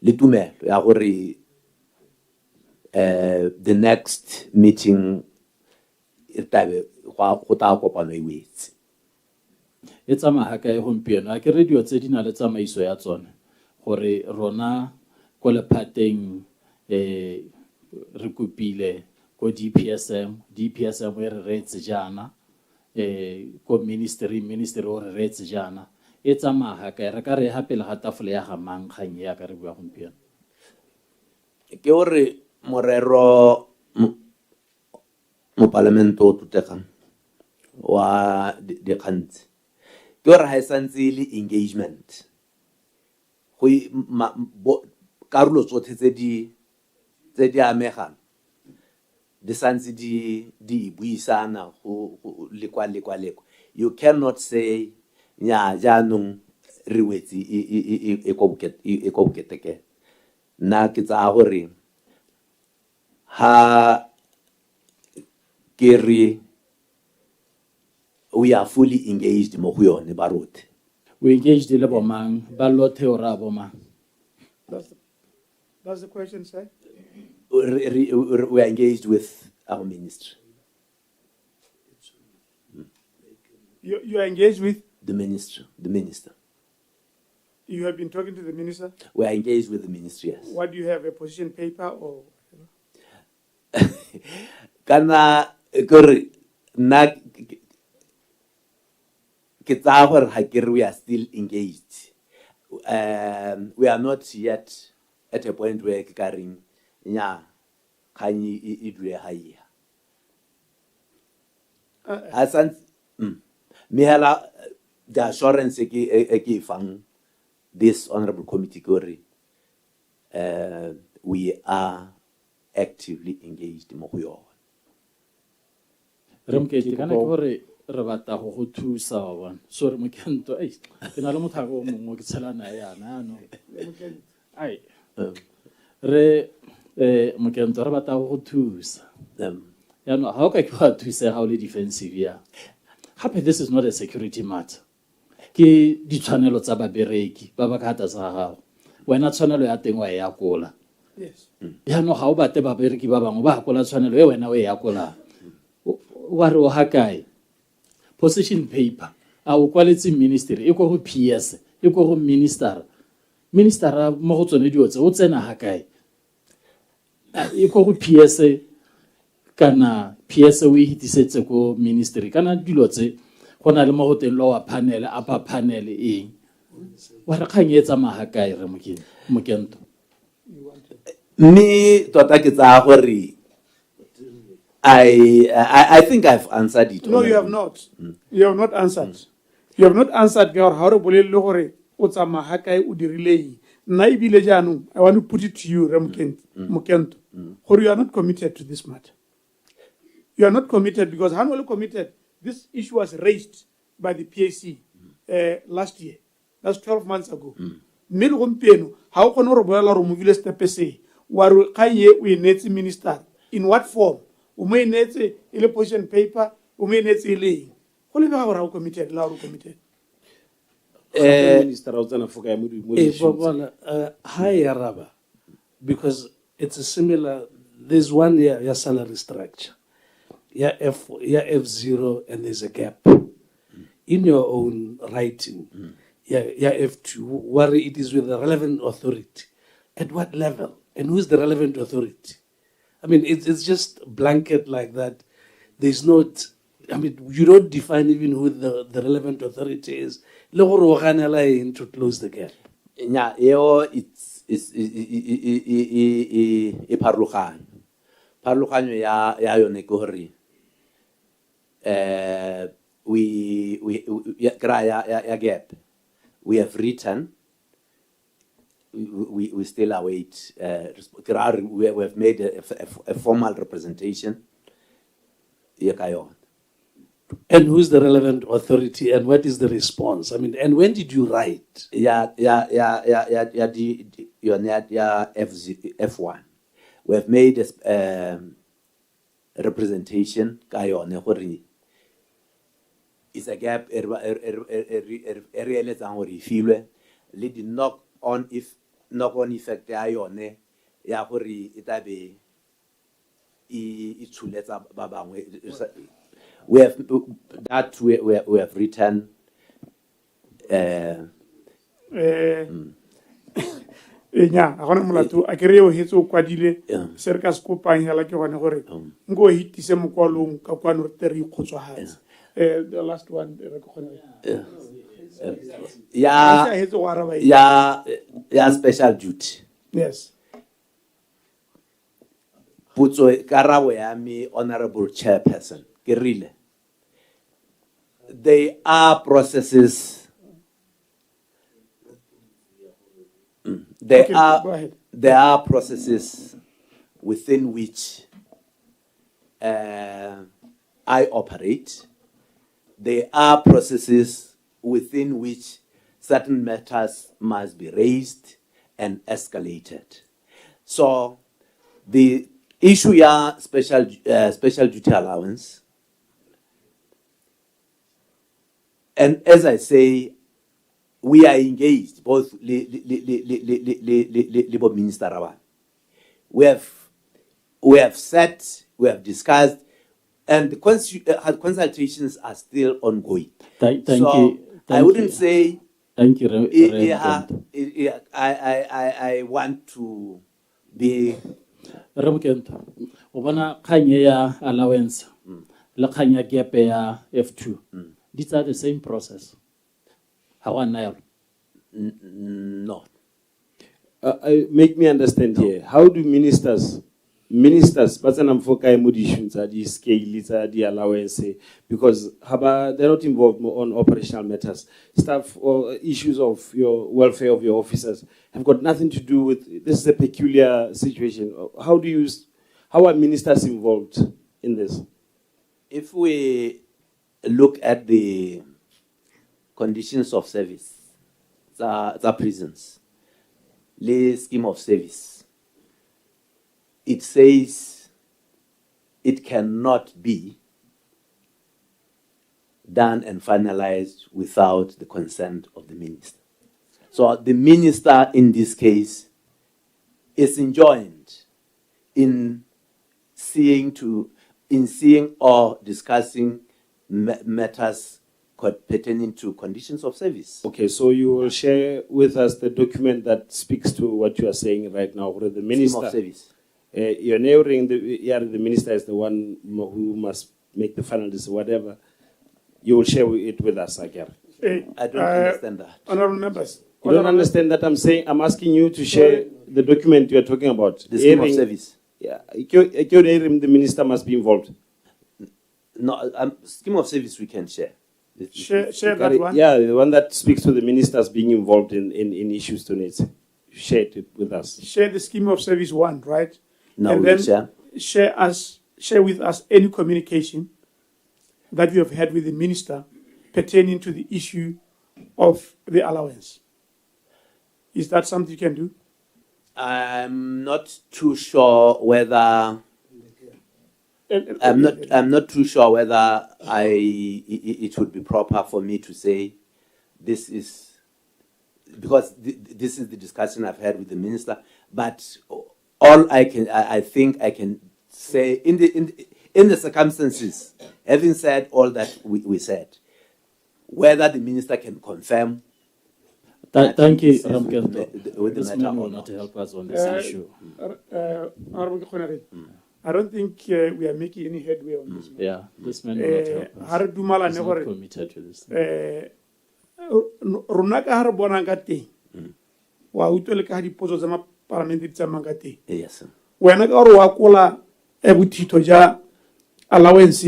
le tumelo ya gore the next meeting e tabe go ta kopano e wetse e tsamaya ka e gompieno a ke re dio tse di na le tsamaiso ya tsone gore rona go le phateng re kopile go DPSM e re retse jana ko ministry o re retse jana e tsamaya ka re ka re hape le ga tafole ya ga mang kgang ya ka re bua gompieno ke gore morero mo parlamento o tutegang wa dikgantse ke gore ha e santse le engagement go karolo tsotlhe tse di amegang di santse di buisana go lekwa. You cannot say nya jaanong re wetse e go boketeke na ke tsa gore ha ke re we are fully engaged mo go yone ba rote we engaged le bomang ba lothe ora bomang. That's the question, sir. We are engaged with our ministry. You are engaged with the minister. You have been talking to the minister? We are engaged with the ministry, yes. What do you have, a position paper or? Kana na we are still engaged. We are not yet at a point where karing nya khanyi idwe haya. Asan mihela the assurance ke fang this honorable committee kore we are actively engaged mo go yona. Remke kana gore re bata go thusa wa bona so re Mokento ke na le mothago o mongwe ke tshelana yana no ai re Mokento re bata go thusa ya no how ka ke wa thusa ga o le defensive ya hape this is not a security matter ke ditshwanelo tsa babereki ba ba ka ta sa gago wena tshwanelo ya teng wa ya kola yes ya no ga o bate babereki ba bangwe ba kola tshwanelo e wena o ya kola wa re o hakai position paper a o kwaletse ministry e go PS e go minister mo go tsone diotse o tsena hakai e go PS kana PS o hitisetse ko ministry kana dilo tse go na le mo go teng lo wa panel apa panel eng wa re kganyetsa mahaka re mokento me tota ke tsa gore I think I've answered it. No, you have not. You have not answered. You have not answered. How to believe logore otsa mahaka u dirile. Na ibile janu. I want to put it to you, Mukento. Or you are not committed to this matter. You are not committed because how well committed? This issue was raised by the PAC last year. That's 12 months ago. Mil rompeno. How can we remove step say? Waru kaye we net minister in what form? Ume net a position paper. Ume net a lay. Only how committed. Law committed. Minister hi Araba, because it's a similar. There's one year your salary structure. Yeah, F0 and there's a gap. In your own writing, yeah, F2, worry it is with the relevant authority. At what level? And who's the relevant authority? I mean, it's just blanket like that. There's not, I mean, you don't define even who the relevant authority is. To close the gap. Yeah, it's a parlukan. Parlukan ya yone kohori. We gap. We have written. We still await. We have made a formal representation. And who's the relevant authority, and what is the response? I mean, and when did you write? F1. We have made a representation. It's a gap. Lead knock on effect. We have that we have written. Yeah, I want to mulatu. I carry your heads over Quadile, Circus Copa, like you want to hurry. Go hit the same column, Kapan or Terry Koso has. The last one, yeah, special duty. Yes. Putso Karawe, honorable chairperson. Kirile. There are processes. There are processes within which I operate. There are processes within which certain matters must be raised and escalated. So the issue special duty allowance. And as I say, we are engaged, both Labor Minister. We have sat, we have discussed, and the consultations are still ongoing. Thank you. I wouldn't say. Thank you. I want to be. Remkento, obana kanye ya allowance, la kanya gap ya F2. These are the same process. How are No. Make me understand here. How do ministers, but I'm focusing on the scale, the allowance, because they're not involved on operational matters. Stuff or issues of your welfare of your officers have got nothing to do with. This is a peculiar situation. How are ministers involved in this? If we look at the conditions of service, the prisons, the scheme of service, it says it cannot be done and finalized without the consent of the minister. So the minister in this case is enjoined in seeing or discussing matters pertaining to conditions of service. Okay, so you will share with us the document that speaks to what you are saying right now, where the minister. Scheme of service. You're neighboring the minister is the one who must make the final decision, whatever. You will share it with us, again. I don't understand that. Honorable members. You don't understand that I'm asking you to share the document you are talking about. The scheme of service. Yeah, the minister must be involved. No, scheme of service we can share. Share that one. Yeah, the one that speaks to the ministers being involved in issues to needs. Share it with us. Share the scheme of service one, right? No, and we'll then share with us any communication that you have had with the minister pertaining to the issue of the allowance. Is that something you can do? I'm not too sure whether I'm not too sure whether it would be proper for me to say this is because this is the discussion I've had with the minister. But all I think I can say in the circumstances, having said all that we said, whether the minister can confirm. Thank you, with the this matter man will or not not. help us on this issue. Honorable Khonare, I don't think we are making any headway on this. Yeah, this man will not help us. Har dumala He's ne not gore committed to this. rona ka har bonang ka teng wa utlwele ka dipotso tsa ma parliament di tsamayang ka teng Yes, sir. wena ka gore wa kola bothito ja allowance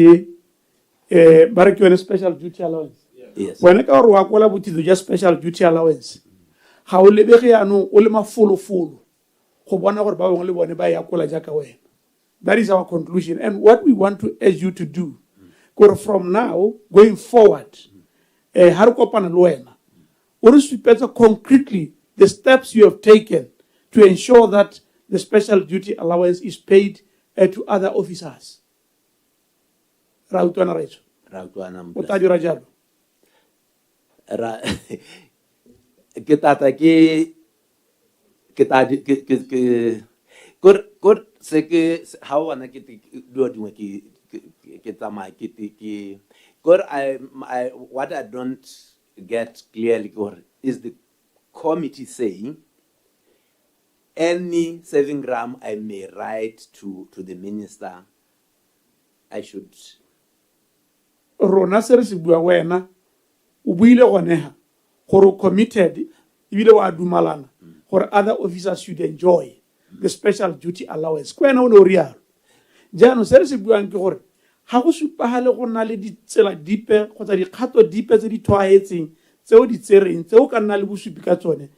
ba re ke yone special duty allowance Yes. wena ka gore wa kola bothito ja special duty allowance ga o lebege yaanong o le mafolofolo go bona gore ba bangwe le bone ba ya kola jaaka wena. That is our conclusion. And what we want to urge you to do, from now going forward, ha re kopana le wena o re supetsa concretely the steps you have taken to ensure that the special duty allowance is paid to other officers. Ra utlwana ra etso Ra utlwana o mpla- tla dira jalo. Ra- ke tata ke kor se ke ha wana ke do dingwe ke tsamaya ke kor I what I don't get clearly is the committee saying any saving gram I may write to the minister I should Rona se re se bua wena o buile gone ha gore o committed ebile wa dumalana gore other officers should enjoy the special duty allowance ko wena o ne o rialo jaanong se re se buang ke gore ga go supagale go nna le ditsela dipe kgotsa dikgato dipe tse di tshwaetseng tseo di tsereng tseo ka nna le bosupi ka tsone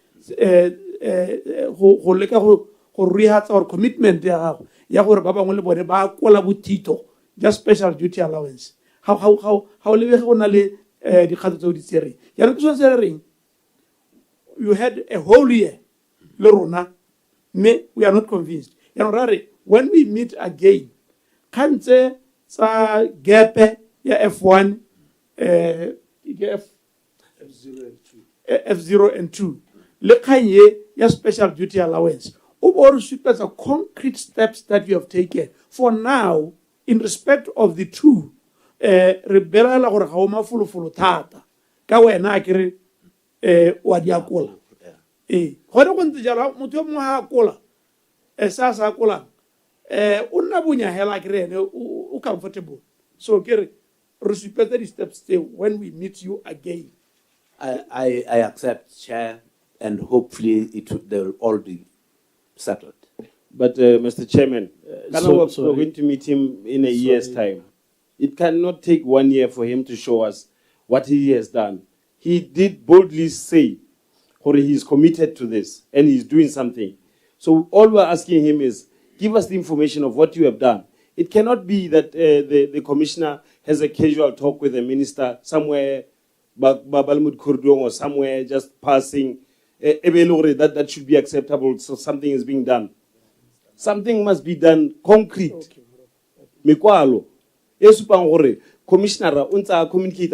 go leka go rehatsa gore commitment ya gago ya gore ba bangwe le bone ba kola bothito ja special duty allowance ga o lebege go na le dikgato tseo di tsereng jaanong ke sone se re reng you had a whole year le rona mme we are not convinced jaanong ra re when we meet again kgantse tsa gepe ya F1 F0 and 2 le kgang ye ya special duty allowance o bo re supetsa concrete steps that you have taken for now in respect of the two re belela gore ga o mafolofolo thata ka wena a kere wa diakola gone go ntse jalo motho yo mongwe ga a kola sa kolang o nna bonya hela kere ene o comfortable so kere re supetsa di-steps tseo when we meet you again. I accept, Chair, and hopefully they'll all be settled. But Mr. Chairman, we're sorry. going to meet him in a year's time. It cannot take 1 year for him to show us what he has done. He did boldly say he's committed to this and he's doing something. So all we're asking him is, give us the information of what you have done. It cannot be that the commissioner has a casual talk with the minister somewhere, Babalmud Kurdong or somewhere, just passing. That should be acceptable, so something is being done. Something must be done concrete. Mekwalo. Commissioner, communicate,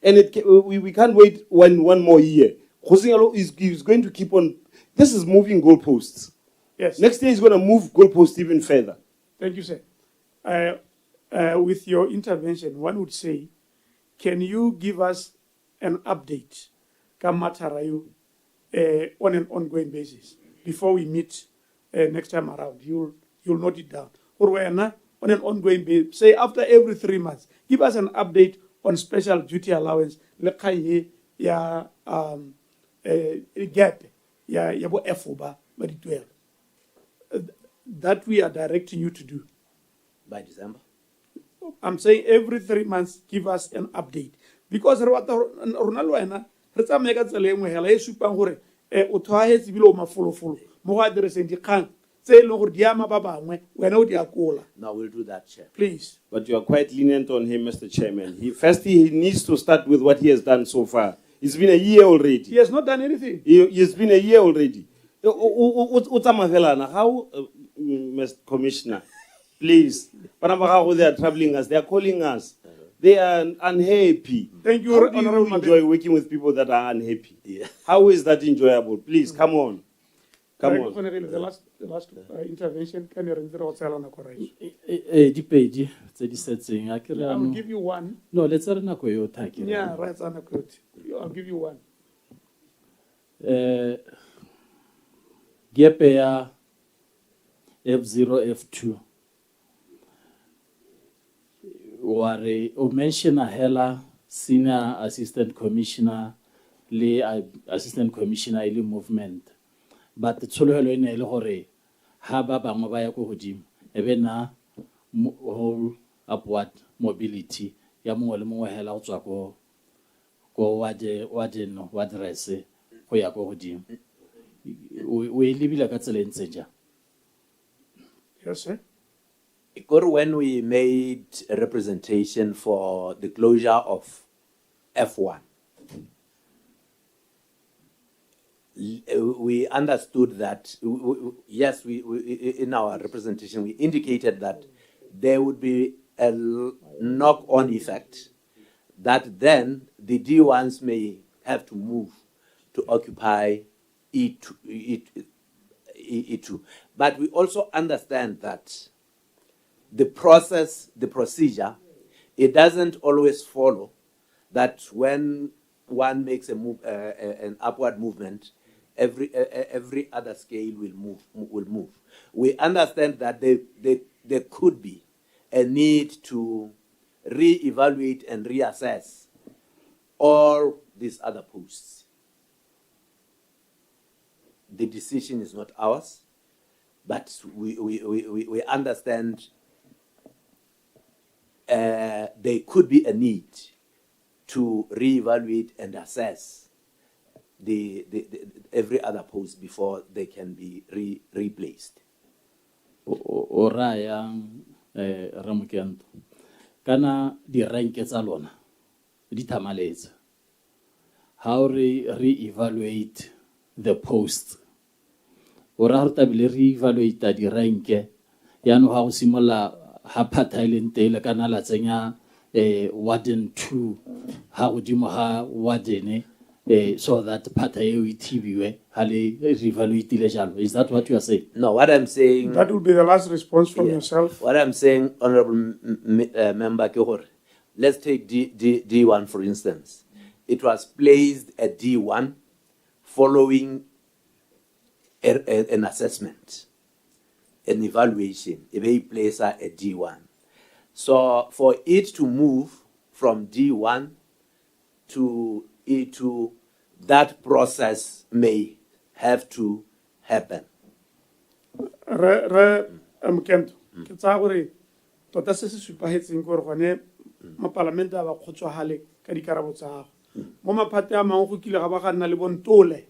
and we can't wait one more year. He's going to keep on. This is moving goalposts. Yes. Next year he's going to move goalposts even further. Thank you, sir. With your intervention, one would say, can you give us an update, Kamatarayu, on an ongoing basis before we meet next time around. You'll note it down. Or when on an ongoing basis, say after every 3 months, give us an update on special duty allowance. Ya gap ya bo efoba ba di 12. That we are directing you to do. By December. I'm saying every 3 months, give us an update. Because Ronaldo ena re tsamaya ka tsela engwe hela e supang gore o tshwaetse bile o mafolofolo mo go addresseng dikgang tse e leng gore di ama ba bangwe wena o di akola. Now we'll do that, Chair. Please. But you are quite lenient on him, Mr. Chairman. He needs to start with what he has done so far. It's been a year already. He has not done anything. It's been a year already. How, Mr. Commissioner, please, they are troubling us. They are calling us. They are unhappy. Thank you, How do Honorable you enjoy working with people that are unhappy? Yeah. How is that enjoyable? Please, come on. Come on. The last intervention, can you render out Salana correct? Dipedi tse di setseng a ke re I'll ano give you one. no let's re nako yo tha ke re Yeah, right, Sana quote. I'll give you one. Gepe ya F0 F2 ware o mention a hela senior assistant commissioner le assistant commissioner ile movement but tsholohelo ene le gore ha ba bangwe ba ya go godimo ebe na whole upward mobility ya mongwe le mongwe hela go tswa go wa dress go ya go godimo o e lebile ka tsela ntse ja. Yes, sir. When we made a representation for the closure of F1, we understood that, yes, we in our representation, we indicated that there would be a knock-on effect, that then the D1s may have to move to occupy E2. But we also understand that the procedure, it doesn't always follow that when one makes a move, an upward movement, every other scale will move. We understand that there could be a need to re-evaluate and reassess all these other posts. The decision is not ours, but we understand there could be a need to reevaluate and assess the every other post before they can be replaced. Oraya Ramukento kana di ranke tsa lona di thamaletse how re-evaluate the posts ora re tabile re-evaluate di ranke yano ha go simola ha phathailente le kana la tsenya Warden 2 ha godimo ha Warden so that phathae e thibiwe ha le re-evaluate le jalo. Is that what you are saying? No, what I'm saying, that will be the last response from yourself. What I'm saying, Honorable Member Kehore, let's take D1 for instance. It was placed at D1 following an assessment, an evaluation. It placed at D1. So for it to move from D1 to E2, that process may have to happen. Mkento, ke tsa gore tota se se supahetseng gore gone ma parlament a ba kgotswagale ka dikarabo tsa gago. Mo maphate a mangwe go kile ga ba ga nna le bontole.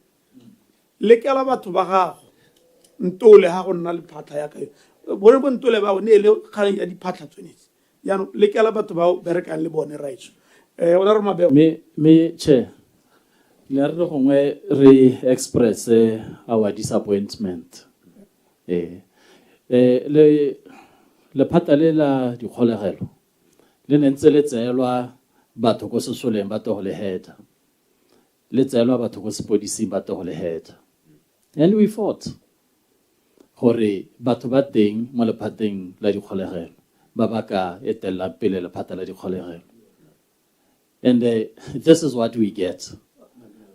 Lekela batho ba gago. Ntole ha go nna le phatla ya kae. Bone bontole ba ne le kgang ya diphatla tshwanetse. Yaanong lekela batho ba berekang le bone right. Ona re mabeo. Me che le re gongwe re express our disappointment. Le phatale la di kgolegelo le nentse le tseelwa batho go se soleng ba to le head le tseelwa batho go se podisi ba to le head, and we fought gore batho ba teng mo le phateng la di kgolegelo ba ba ka etella pele le phata la di kgolegelo. And this is what we get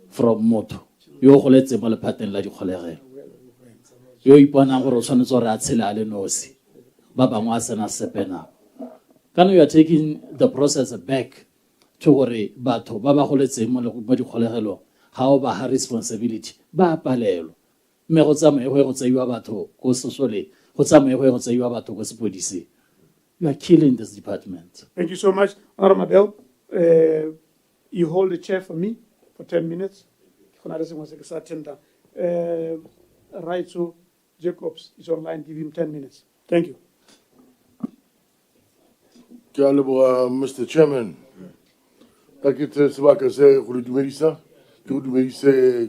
from motho yo go letse mo le phateng la di kgolegelo. yo iponang gore o tshwanetse gore a tshela a le nosi ba bangwe a sena sepe nao kana you are taking the process back to gore batho ba ba goletseng mo dikgolegelong ga o ba ha responsibility ba palelwa mme go tsamaye go tseiwa batho go sesole go tsamaye go tseiwa batho go sepodisi. You are killing this department. Thank you so much. Honorable Mabel, you hold the chair for me for 10 minutes. Right, so Jacobs is online. Give him 10 minutes. Thank you. Mr. Chairman,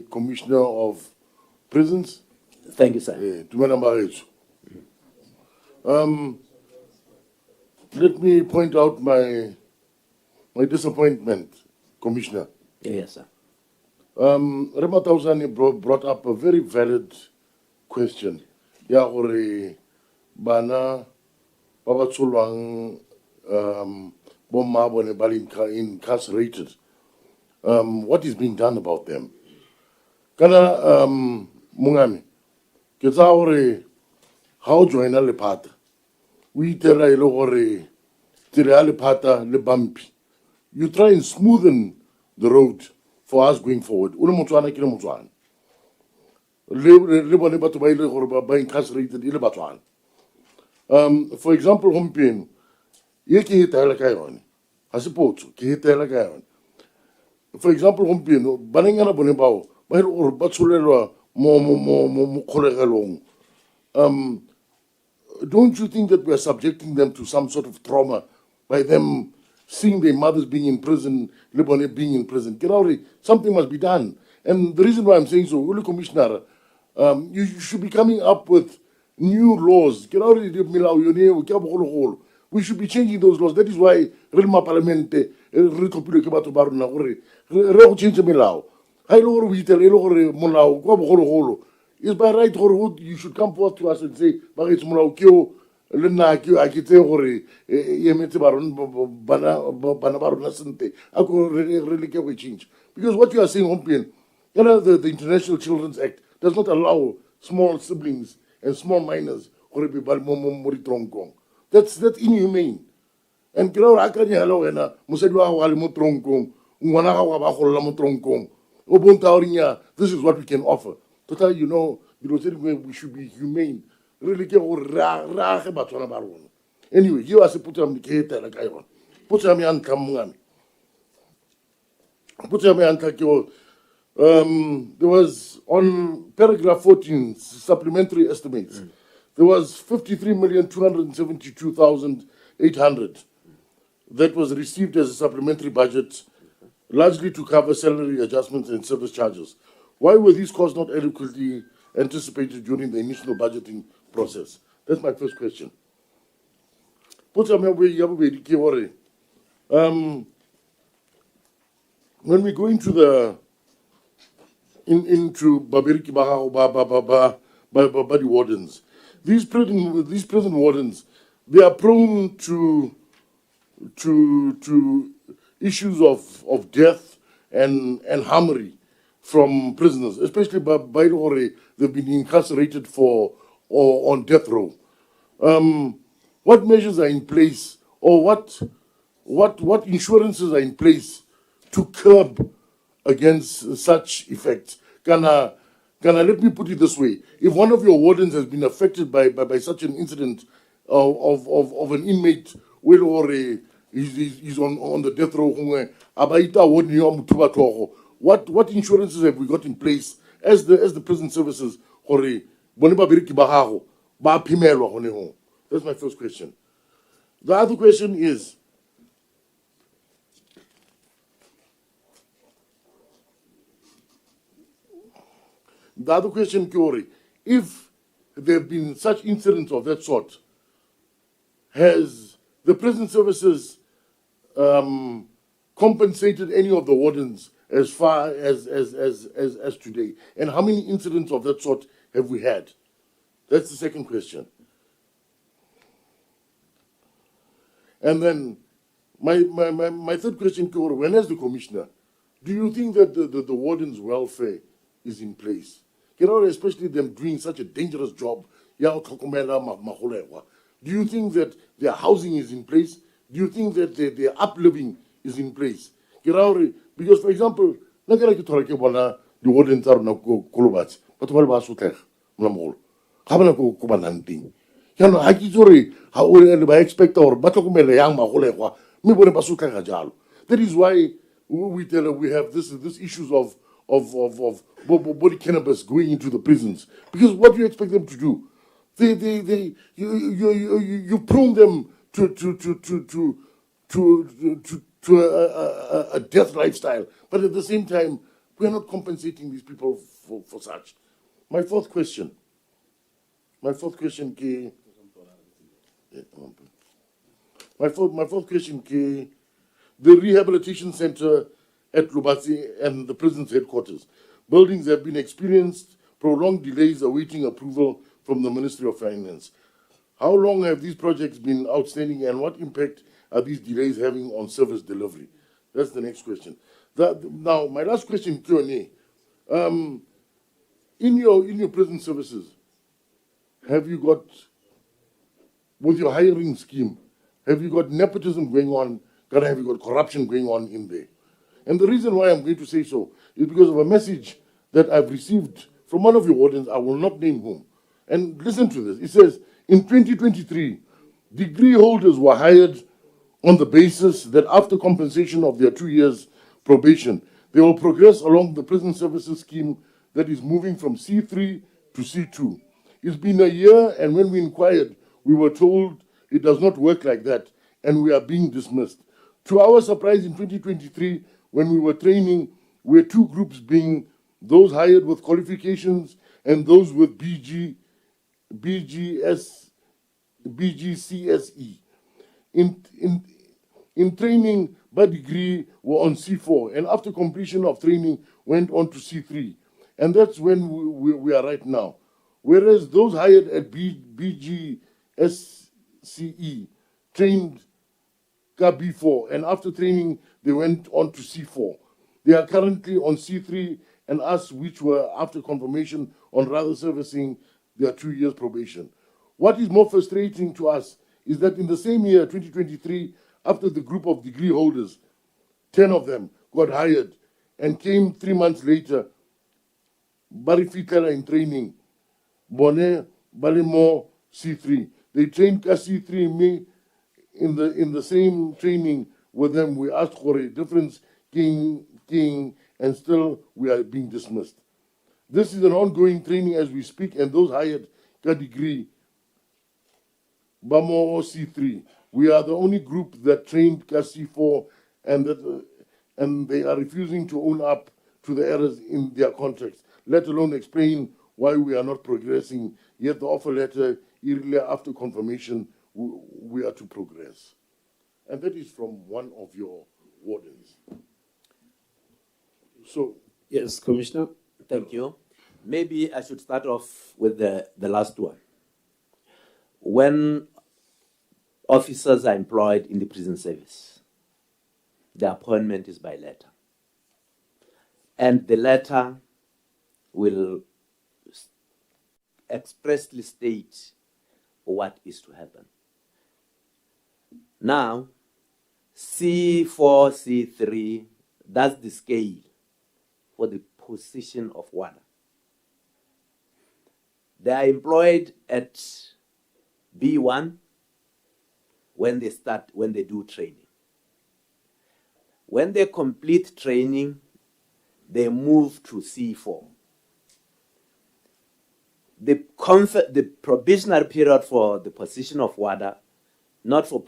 Commissioner of Prisons. Thank you, sir. Let me point out my disappointment, Commissioner. Yes, sir. Rema Tauzani brought up a very valid question. Ya gore bana baba tsolwang bomma bone ba incarcerated. What is being done about them? Kana mungami ke tsa gore ha o joina lepata o itela ile gore tire ya lepata le bumpy. You try and smoothen the road for us going forward. Ule Motswana ke le Motswana. Le bone batho ba ile gore ba incarcerated ile Batswana. For example, gompieno ye ke hitela ka yone. Ha se potso ke hitela ka yone. For example, gompieno banengana bone bao ba ile gore ba tsholelwa mo kgolegelong. Don't you think that we are subjecting them to some sort of trauma by them seeing their mothers being in prison, Lebanon being in prison? Get out of it. Something must be done. And the reason why I'm saying so, Uli Commissioner, you should be coming up with new laws. Get out of it. We should be changing those laws. That is why Relma Parliament, change the milao. I know we tell you, it's by right you should come forth to us and say, Bagage Mulao, Lena, I can tell Hori, Yemetabaron, Banabaron, Nasente. I could really get a change. Because what you are saying, Hompian, the International Children's Act does not allow small siblings and small minors or be Balmomoritronkong. That's inhumane. And Kira Akanya hello and Musadua Walimotronkong, Unwanawa Baholamotроnkong, Obuntauria, this is what we can offer. Total, you know, we should be humane. Really get anyway, you as a put on the cater like I want. Put me on Kamungami. Put me on Takio. There was on paragraph 14, supplementary estimates. There was 53,272,800 that was received as a supplementary budget, largely to cover salary adjustments and service charges. Why were these costs not adequately anticipated during the initial budgeting process? That's my first question. When we go into Babiriki the wardens, these prison wardens, they are prone to issues of death and harmony from prisoners, especially by they've been incarcerated for or on death row. What measures are in place, or what insurances are in place to curb against such effects? Can I let me put it this way? If one of your wardens has been affected by such an incident of an inmate where he's on the death row, what insurances have we got in place as the prison services? That's my first question. The other question is, Kiori, if there have been such incidents of that sort, has the prison services compensated any of the wardens as far as today? And how many incidents of that sort have we had? That's the second question. And then my third question, Kiori, when as the commissioner, do you think that the warden's welfare is in place? especially them doing such a dangerous job. Do you think that their housing is in place? Do you think that their upliving is in place? Because, for example, the wardens are not Kolobats, but what about Sutek? Habana ko kubananting. Yan haki jore how we expect or batokumele yang maholewa me bone basuka kajalo. That is why we tell we have this issues of body cannabis going into the prisons, because what do you expect them to do? You prune them to a death lifestyle, but at the same time we are not compensating these people for such. My fourth question ke the Rehabilitation Center at Lubasi and the prison's headquarters. Buildings have been experienced prolonged delays awaiting approval from the Ministry of Finance. How long have these projects been outstanding, and what impact are these delays having on service delivery? That's the next question. Now, my last question, Q&A. In your prison services, have you got, with your hiring scheme, have you got nepotism going on? Have you got corruption going on in there? And the reason why I'm going to say so is because of a message that I've received from one of your wardens. I will not name whom. And listen to this. It says, in 2023, degree holders were hired on the basis that after compensation of their 2 years probation, they will progress along the prison services scheme that is moving from C3 to C2. It's been a year, and when we inquired, we were told it does not work like that, and we are being dismissed. To our surprise, in 2023, when we were training, we were two groups, being those hired with qualifications and those with BGCSE. In training, by degree, were on C4, and after completion of training, went on to C3. And that's when we are right now. Whereas those hired at BGSCE trained B4, and after training, they went on to C4. They are currently on C3, and us, which were after confirmation on rather servicing their 2 years probation. What is more frustrating to us is that in the same year, 2023, after the group of degree holders, 10 of them got hired and came 3 months later, Barifitela in training, Bonnet, Balimo, C3. They trained C3, me, in the same training with them. We asked for a difference, King, and still we are being dismissed. This is an ongoing training as we speak, and those hired got degree, Bamo C3. We are the only group that trained C4, and they are refusing to own up to the errors in their contracts, let alone explain why we are not progressing. Yet the offer letter, immediately after confirmation, we are to progress. And that is from one of your wardens. So, yes, Commissioner. Thank you. Maybe I should start off with the last one. When officers are employed in the prison service, the appointment is by letter. And the letter will expressly state what is to happen. Now, C4, C3, that's the scale for the position of warden. They are employed at B1 when they do training. When they complete training, they move to C4. The probationary period for the position of warden, not for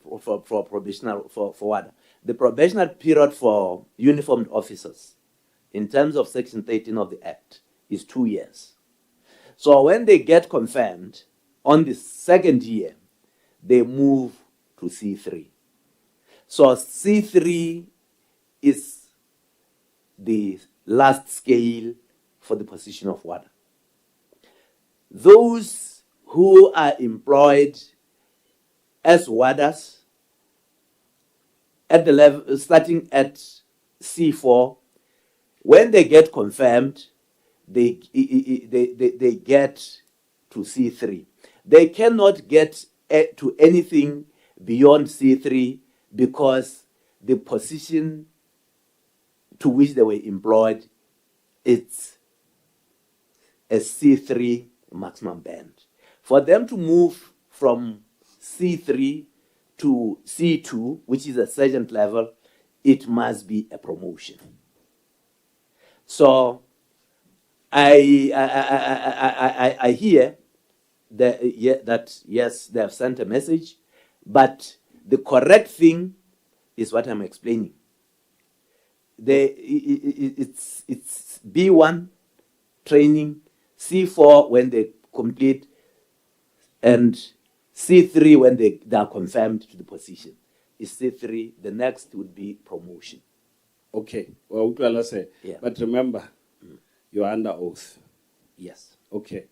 probationary for warden, the probationary period for uniformed officers, in terms of Section 13 of the Act, is 2 years. So when they get confirmed on the second year, they move to C3. So C3 is the last scale for the position of warden. Those who are employed as warders at the level starting at C4, when they get confirmed, they get to C3. They cannot get to anything beyond C3 because the position to which they were employed, it's a C3 maximum band. For them to move from C3 to C2, which is a sergeant level, it must be a promotion. So I hear that yes, they have sent a message, but the correct thing is what I'm explaining. It's B1 training, C4 when they complete, and C3 when they are confirmed to the position. Is C3, the next would be promotion. Okay. Well, Yeah. but remember, you're under oath. Yes. Okay.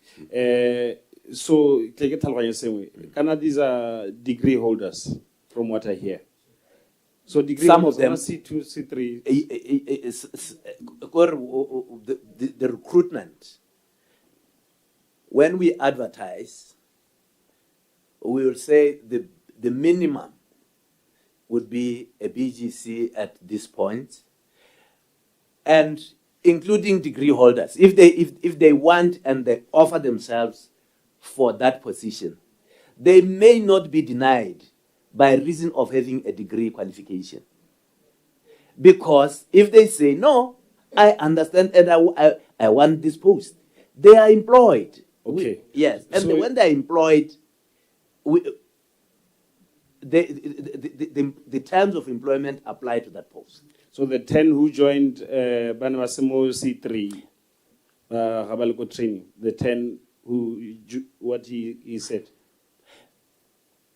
So, these are degree holders, from what I hear. So, degree Some holders of them, C2, C3. The recruitment, when we advertise, we will say the minimum would be a BGC at this point, and including degree holders. If they want and they offer themselves for that position, they may not be denied by reason of having a degree qualification. Because if they say, no, I understand and I want this post, they are employed. Okay. Yes, and So when they are employed, the terms of employment apply to that post. So the 10 who joined Banabasimo C3, Rabaliko training, the 10 who, what he said.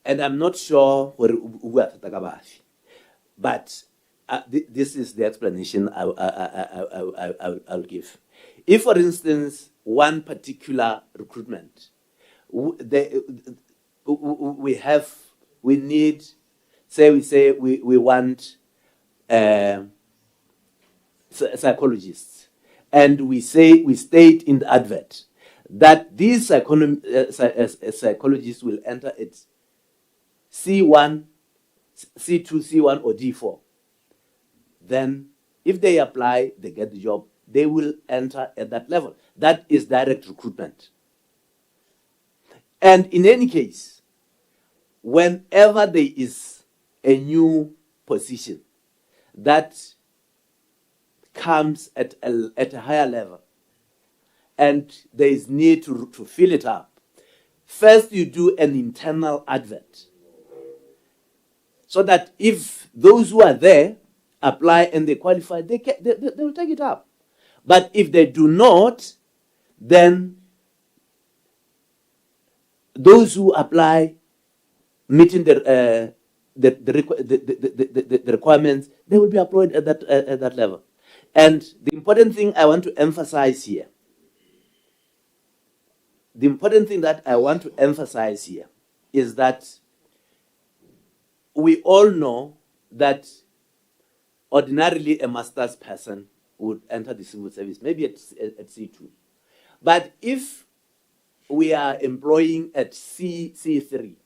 And I'm not sure who are Tatakabashi, but this is the explanation I'll give. If, for instance, one particular recruitment, we need, we want psychologists, and we state in the advert that these psychologists will enter at C1, C2, C1, or D4. Then, if they apply, they get the job, they will enter at that level. That is direct recruitment. And in any case, whenever there is a new position that comes at a higher level and there is need to fill it up, first you do an internal advert so that if those who are there apply and they qualify, they will take it up. But if they do not, then those who apply meeting the requirements, they will be employed at that level. And the important thing I want to emphasize here, is that we all know that ordinarily a master's person would enter the civil service, maybe at C2. But if we are employing at C3,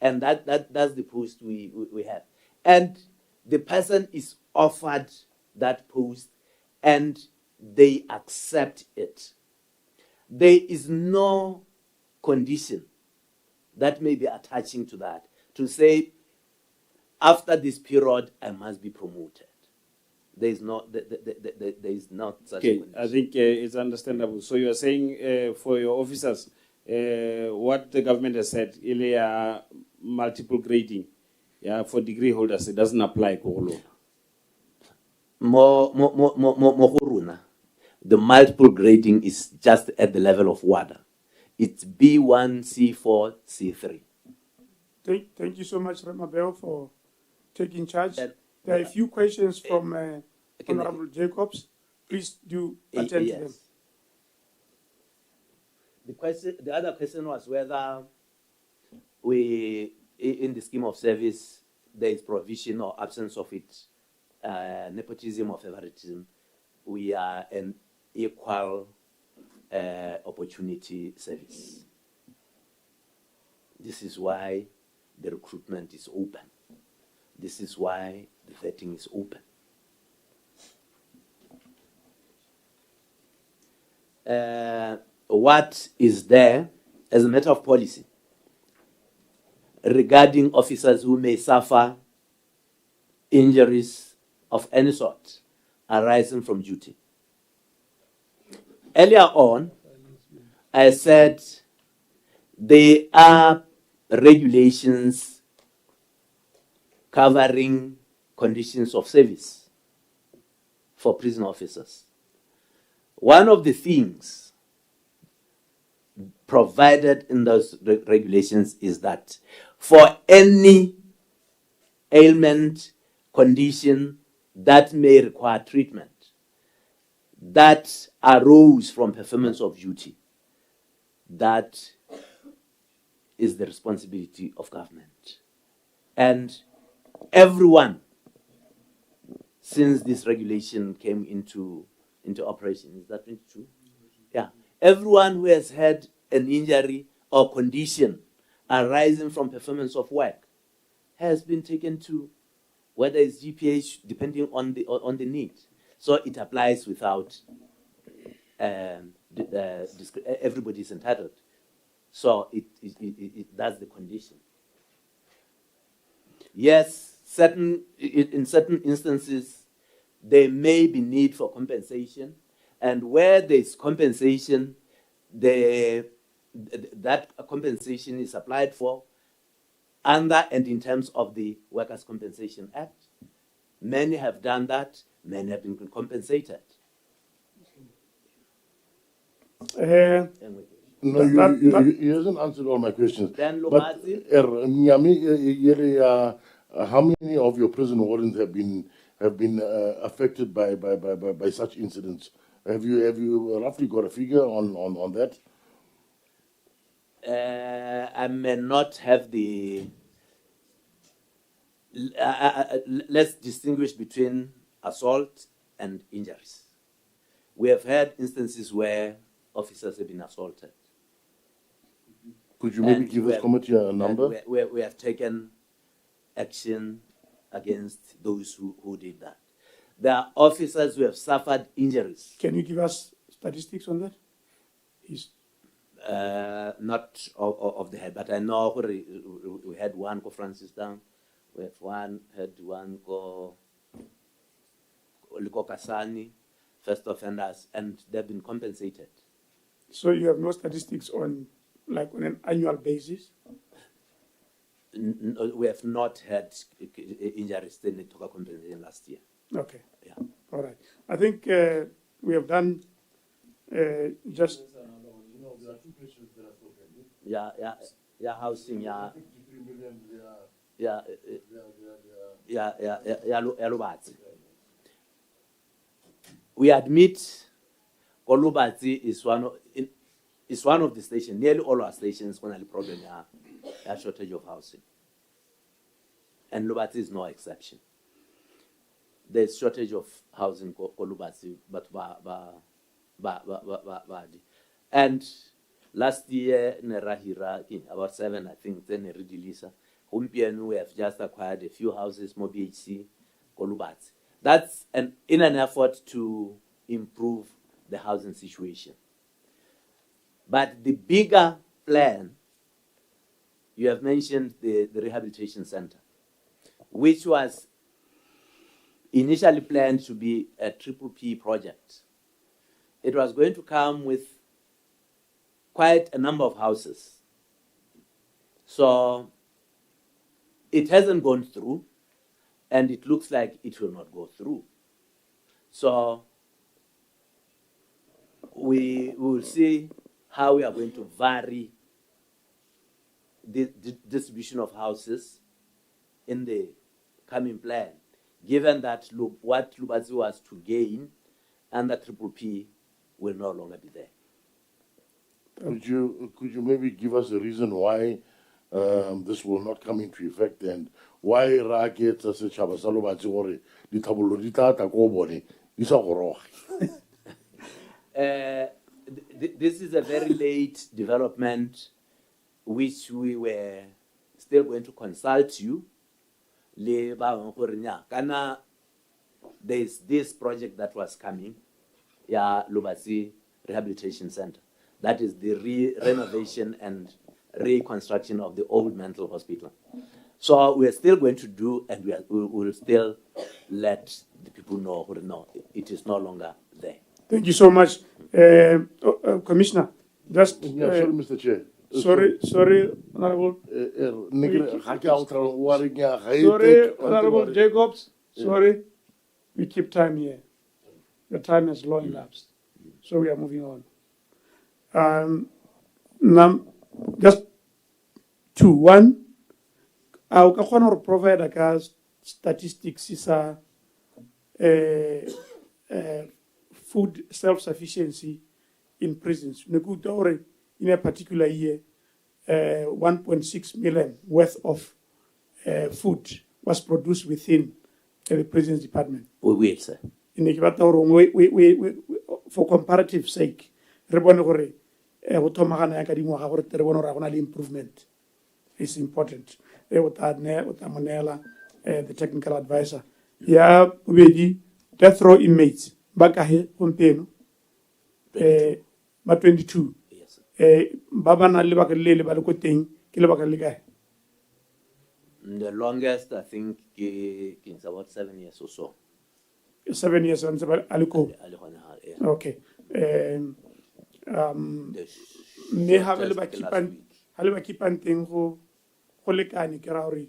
and that's the post we have, and the person is offered that post and they accept it, there is no condition that may be attaching to that to say, after this period, I must be promoted. There is not such a condition. I think it's understandable. So you are saying for your officers, what the government has said, multiple grading, for degree holders, it doesn't apply. The multiple grading is just at the level of Warden. It's B1, C4, C3. Thank you so much, Ramabel, for taking charge. There are a few questions from Honorable Jacobs. Please do attend to them. The other question was whether we, in the scheme of service, there is provision or absence of it, nepotism or favoritism. We are an equal opportunity service. This is why the recruitment is open. This is why the vetting is open. What is there as a matter of policy regarding officers who may suffer injuries of any sort arising from duty? Earlier on, I said there are regulations covering conditions of service for prison officers. One of the things provided in those regulations is that for any ailment, condition that may require treatment that arose from performance of duty, that is the responsibility of government. And everyone, since this regulation came into operation, is that 22? Yeah. Everyone who has had an injury or condition arising from performance of work has been taken to, whether it's GPH, depending on the need. So it applies without, everybody is entitled. So that's the condition. Yes, in certain instances, there may be need for compensation, and where there is compensation, that compensation is applied for under and in terms of the Workers' Compensation Act. Many have done that, many have been compensated. No, you hasn't answered all my questions. Then But how many of your prison wardens have been affected by such incidents? Have you roughly got a figure on that? I may not have the. Let's distinguish between assault and injuries. We have had instances where officers have been assaulted. Could you maybe give this committee a number? We have taken action against those who did that. There are officers who have suffered injuries. Can you give us statistics on that? Not of the head, but I know we had one go Francis down. We have had one go Kasani, first offenders, and they've been compensated. So you have no statistics on an annual basis? We have not had injuries in the Toka compensation last year. Okay. Yeah. All right. I think we have done just. Yeah, housing, yeah. We admit Kolubatsi is one of the stations. Nearly all our stations when the problem a shortage of housing, and Lubatsi is no exception. There's shortage of housing Kolubatsi, but and last year in Rahira, about 7, I think, then Redilisa. We have just acquired a few houses, more BHC, Kolubatsi. That's in an effort to improve the housing situation. But the bigger plan, you have mentioned the Rehabilitation Center, which was initially planned to be a PPP project. It was going to come with quite a number of houses. So it hasn't gone through, and it looks like it will not go through. So we will see how we are going to vary the distribution of houses in the coming plan, given that what Lubatsi was to gain under PPP will no longer be there. Could you maybe give us a reason why this will not come into effect, and why Raket Setchaba Salobatsi or the Tabulita Takoboni is a This is a very late development, which we were still going to consult you. Le ba bang gore nya, kana there's this project that was coming, ya Lubasi Rehabilitation Center. That is the renovation and reconstruction of the old mental hospital. So we are still going to do, and we will still let the people know, no, it is no longer there. Thank you so much. Commissioner, just... Yeah, sorry, Mr. Chair. Sorry, Honorable. Sorry, Honorable Jacobs. Sorry. We keep time here. The time has long elapsed. So we are moving on. Now, just 2. 1, I can provide a statistics is food self-sufficiency in prisons. In a particular year, 1.6 million worth of food was produced within the prisons department. We will, sir. For comparative sake, improvement is important. The technical advisor. Yeah, we death row inmates. Back ahead, 22. Baba na liba kelele ba le ko teng ke lebaka le kae? The longest, I think, it's about 7 years or so. 7 years on aliko. Okay. Me have le ba kipan teng go lekane ke ra hore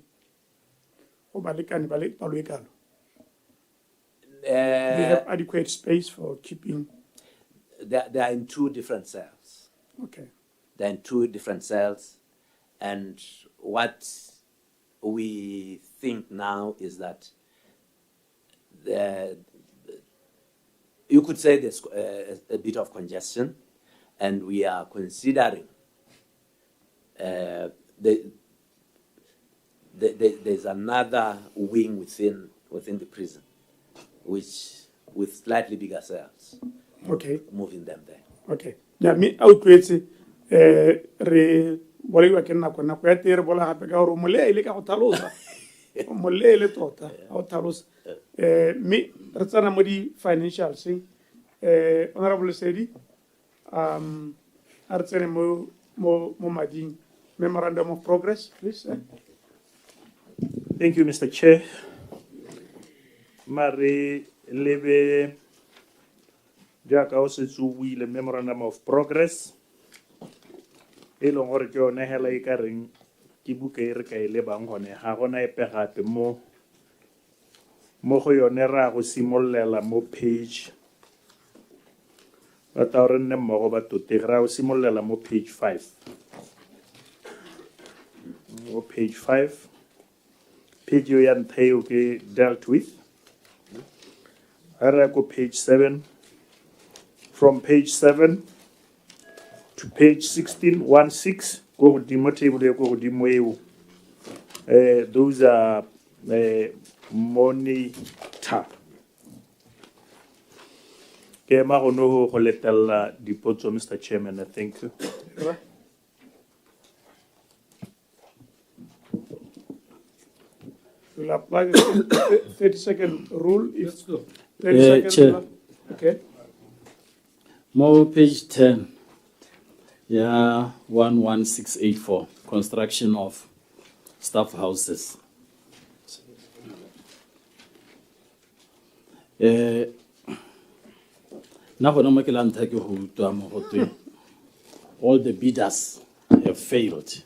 go ba lekane ba le palo e kalo. They have adequate space for keeping. They are in 2 different cells. Okay. They're in 2 different cells, and what we think now is that you could say there's a bit of congestion, and we are considering there's another wing within the prison, which with slightly bigger cells. Okay. Moving them there. Okay. Yeah, me outweighs re boliwa ke nna kona go ya tere bola gape ka gore molele ka go tlhalosa molele tota a go tlhalosa me re tsana mo di financials Honorable Sedi a re tsene mo mading memorandum of progress, please. Thank you, Mr. Chair. Mare lebe jaaka o setse o buile memorandum of progress e leng gore ke yone hela e ka reng ke buka e re ka e lebang gone ga gona epe gape mo go yone ra go simololela mo page ba ta re nne mmogo ba totegi ra go simololela mo page 5 mo page 5 page yo ya ntlha eo ke dealt with ra go page 7. From page 7 to page 16, go godimo table go godimo eo. Those are monitor. Ke ma go no go letella dipotso, Mr. Chairman, thank you. We'll apply the 30-second rule. Let's go. 30 seconds. Chair. Okay. More page 10. Yeah, 11684. Construction of staff houses. All the bidders have failed.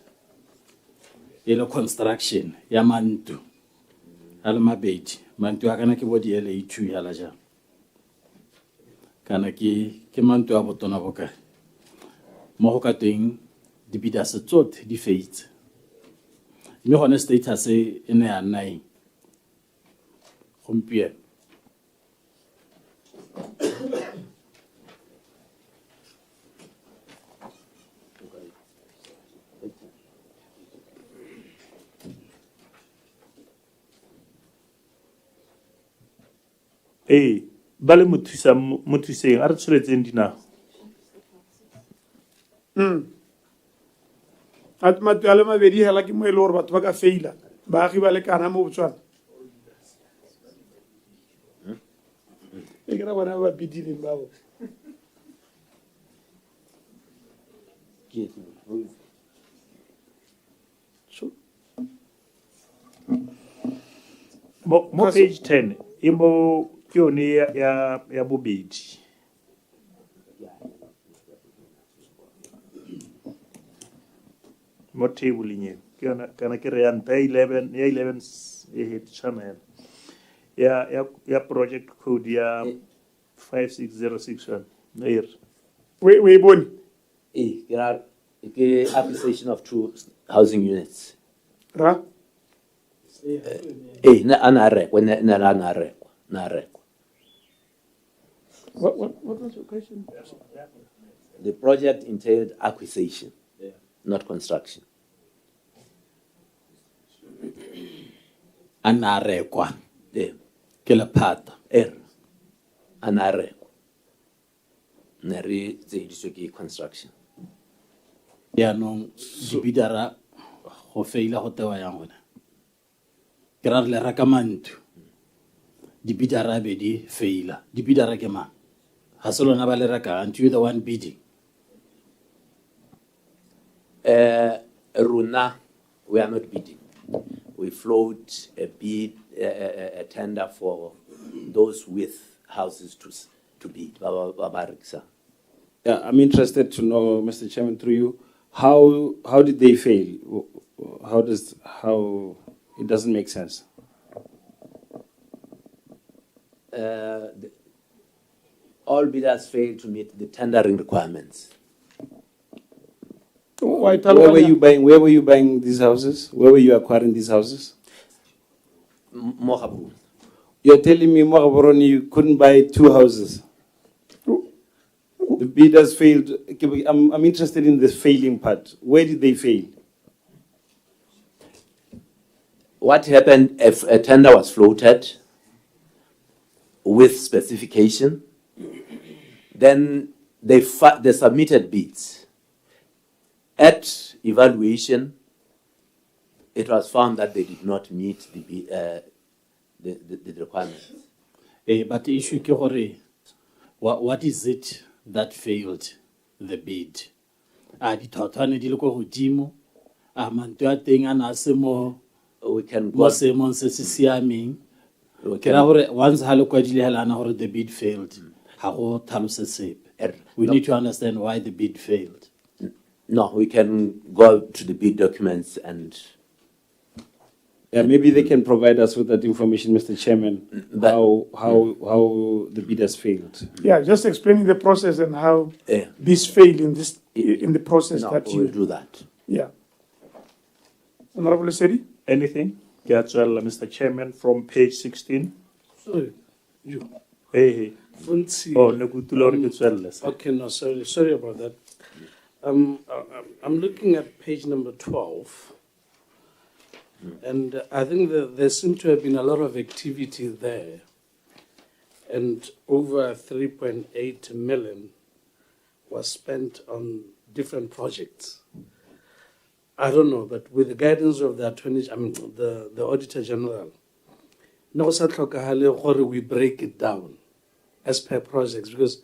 In construction, Yamantu. Almabate. Mantu akana ki bodi ele itu yalaja. Kana ki mantu abotona boka. Mo ka teng di bidas tsot di faith. Me hone status e ne ya nai. Kompie. Bale mothusa a re tsholetseng dinaga at matu a le mabedi hela ke mo e le gore batho ba ka faila baagi ba lekana mo Botswana e kera bona ba bidileng ba bo mo page 10 e mo ke yone ya bobedi mo table nye ke yona kana ke re ya 11 e hit channel ya project code ya 56061 there we bone ke acquisition of 2 housing units. ra Na rekwa na rekwa. what was your question? The project entailed acquisition, not construction. Anarekwa. Yeah. Ke lephata. Ana rekwa. Nari tsediswe ke construction. Yaanong dibidara go feila go tewa yang gona. Ke ra le raka mantu. Dibidara be di feila. Dibidara ke mang? Ha se lona ba le raka, aren't you the one bidding? Runa, we are not bidding. We float a bid, a tender for those with houses to bid. Yeah, I'm interested to know, Mr. Chairman, through you, how did they fail? How it doesn't make sense. All bidders failed to meet the tendering requirements. Where were you buying these houses? Where were you acquiring these houses? Mohabu. You're telling me, Mohaboroni, you couldn't buy 2 houses? The bidders failed. I'm interested in the failing part. Where did they fail? What happened if a tender was floated with specification? Then they submitted bids. At evaluation, it was found that they did not meet the requirements. But the issue ke gore, what is it that failed the bid? Di thotwane di le ko godimo, mantu a teng a na se mo We can go. seemong se se siameng. Ke ra gore once ha le kwadile helana gore the bid failed, ha go tlhalose sepe. We need to understand why the bid failed. No, we can go to the bid documents and. Yeah, maybe they can provide us with that information, Mr. Chairman, how the bidders failed. Yeah, just explaining the process and how Yeah. this failed in the process No, that we'll you do that. yeah. Honorable Seri? anything ke a tswella Mr. Chairman from page 16 Sorry, you. hey Funsi. oh ne kutula re ke tswelle sir. Okay, no, sorry about that. I'm looking at page number 12, and I think that there seems to have been a lot of activity there, and over 3.8 million was spent on different projects. I don't know, but with the guidance of the the Auditor General, no we break it down as per projects, because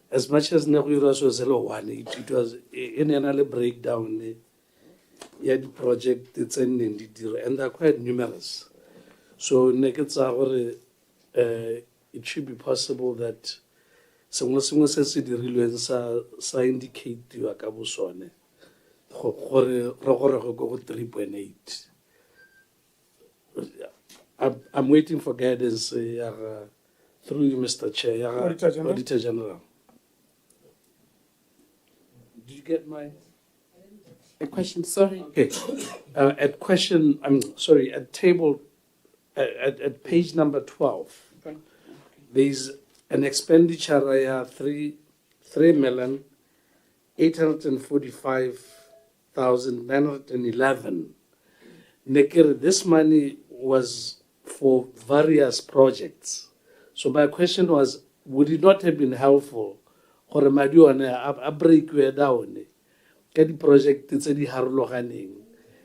as much as Neguiras was one, it was in another breakdown. Yeah, the project it's ending, and they're quite numerous. So it should be possible that some says the indicate to Akabusone. 3.8. I'm waiting for guidance through you, Mr. Chair. Auditor General. Did you get my question? Sorry. Okay. At question, at table, at page number 12, there's an expenditure 3,845,911. This money was for various projects. So my question was, would it not have been helpful for a break down ka di-project tse di harologaneng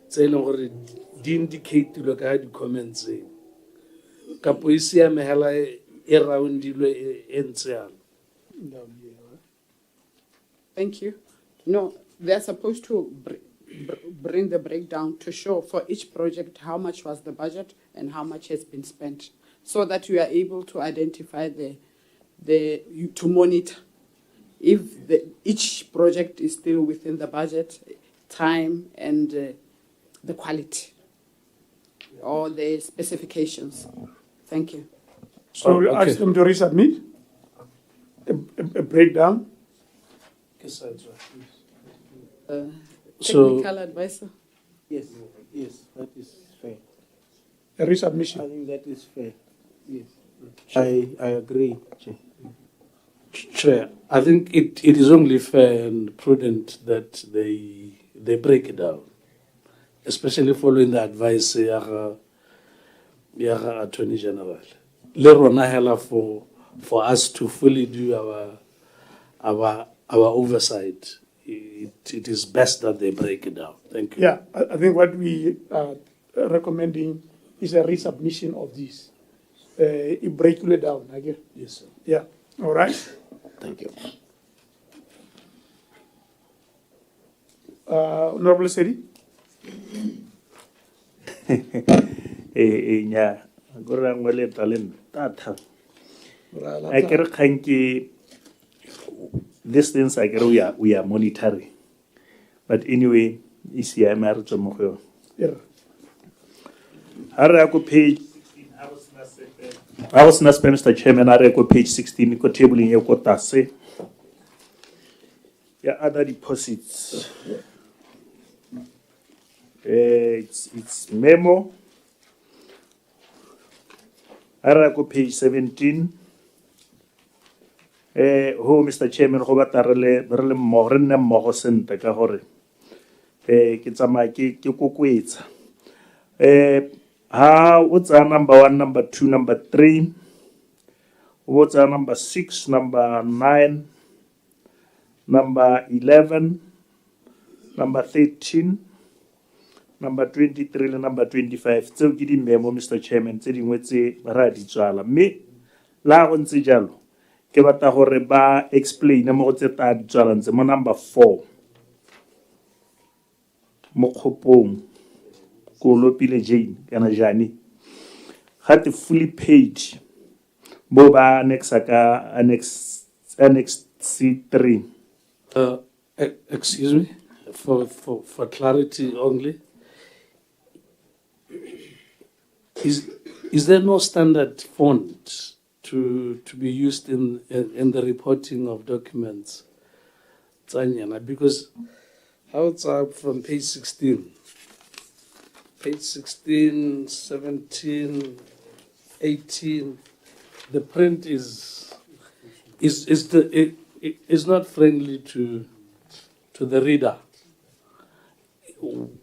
tse e leng gore di indicatilwe ka di-commentseng kapo e siame hela e roundilwe e ntse yalo. Thank you. No, they're supposed to bring the breakdown to show for each project how much was the budget and how much has been spent, so that you are able to identify to monitor if each project is still within the budget, time, and the quality or the specifications. Thank you. So we'll ask them to resubmit a breakdown. Technical advisor. Yes, that is fair. A resubmission. I think that is fair. Yes, I agree. Chair, I think it is only fair and prudent that they break it down, especially following the advice ya Attorney General. Le rona hela for us to fully do our oversight. It is best that they break it down. Thank you. Yeah, I think what we are recommending is a resubmission of this. It break it down, I guess. Yes, sir. Yeah, all right. Thank you. Honorable Seri? Nya gore ngwele talent tata I kere khanki these things I kere we are monitoring, but anyway ECM are tswa mo go Yeah. Are go page I was not Mr. Chairman, I go page 16, go table in your quota. Yeah, other deposits. It's memo. I go page 17. Who Mr. Chairman, go batare more than more center ka hore. Ke tsama ke kokwetsa. What's our number 1, number 2, number 3? What's our number 6, number 9, number 11, number 13, number 23, and number 25? So, give me memo, Mr. Chairman. Tse dingwe tse ra di tswala. Me la go ntse jalo ke batla gore ba explain mo go tse ta di tswala ntse mo number 4 mo khopong Kolopile Jane kana Jani had the fully paid boba annex C3. Excuse me, for clarity only, is there no standard font to be used in the reporting of documents? Tsanyana, because how it's up from page 16. Page 16, 17, 18, the print is not friendly to the reader.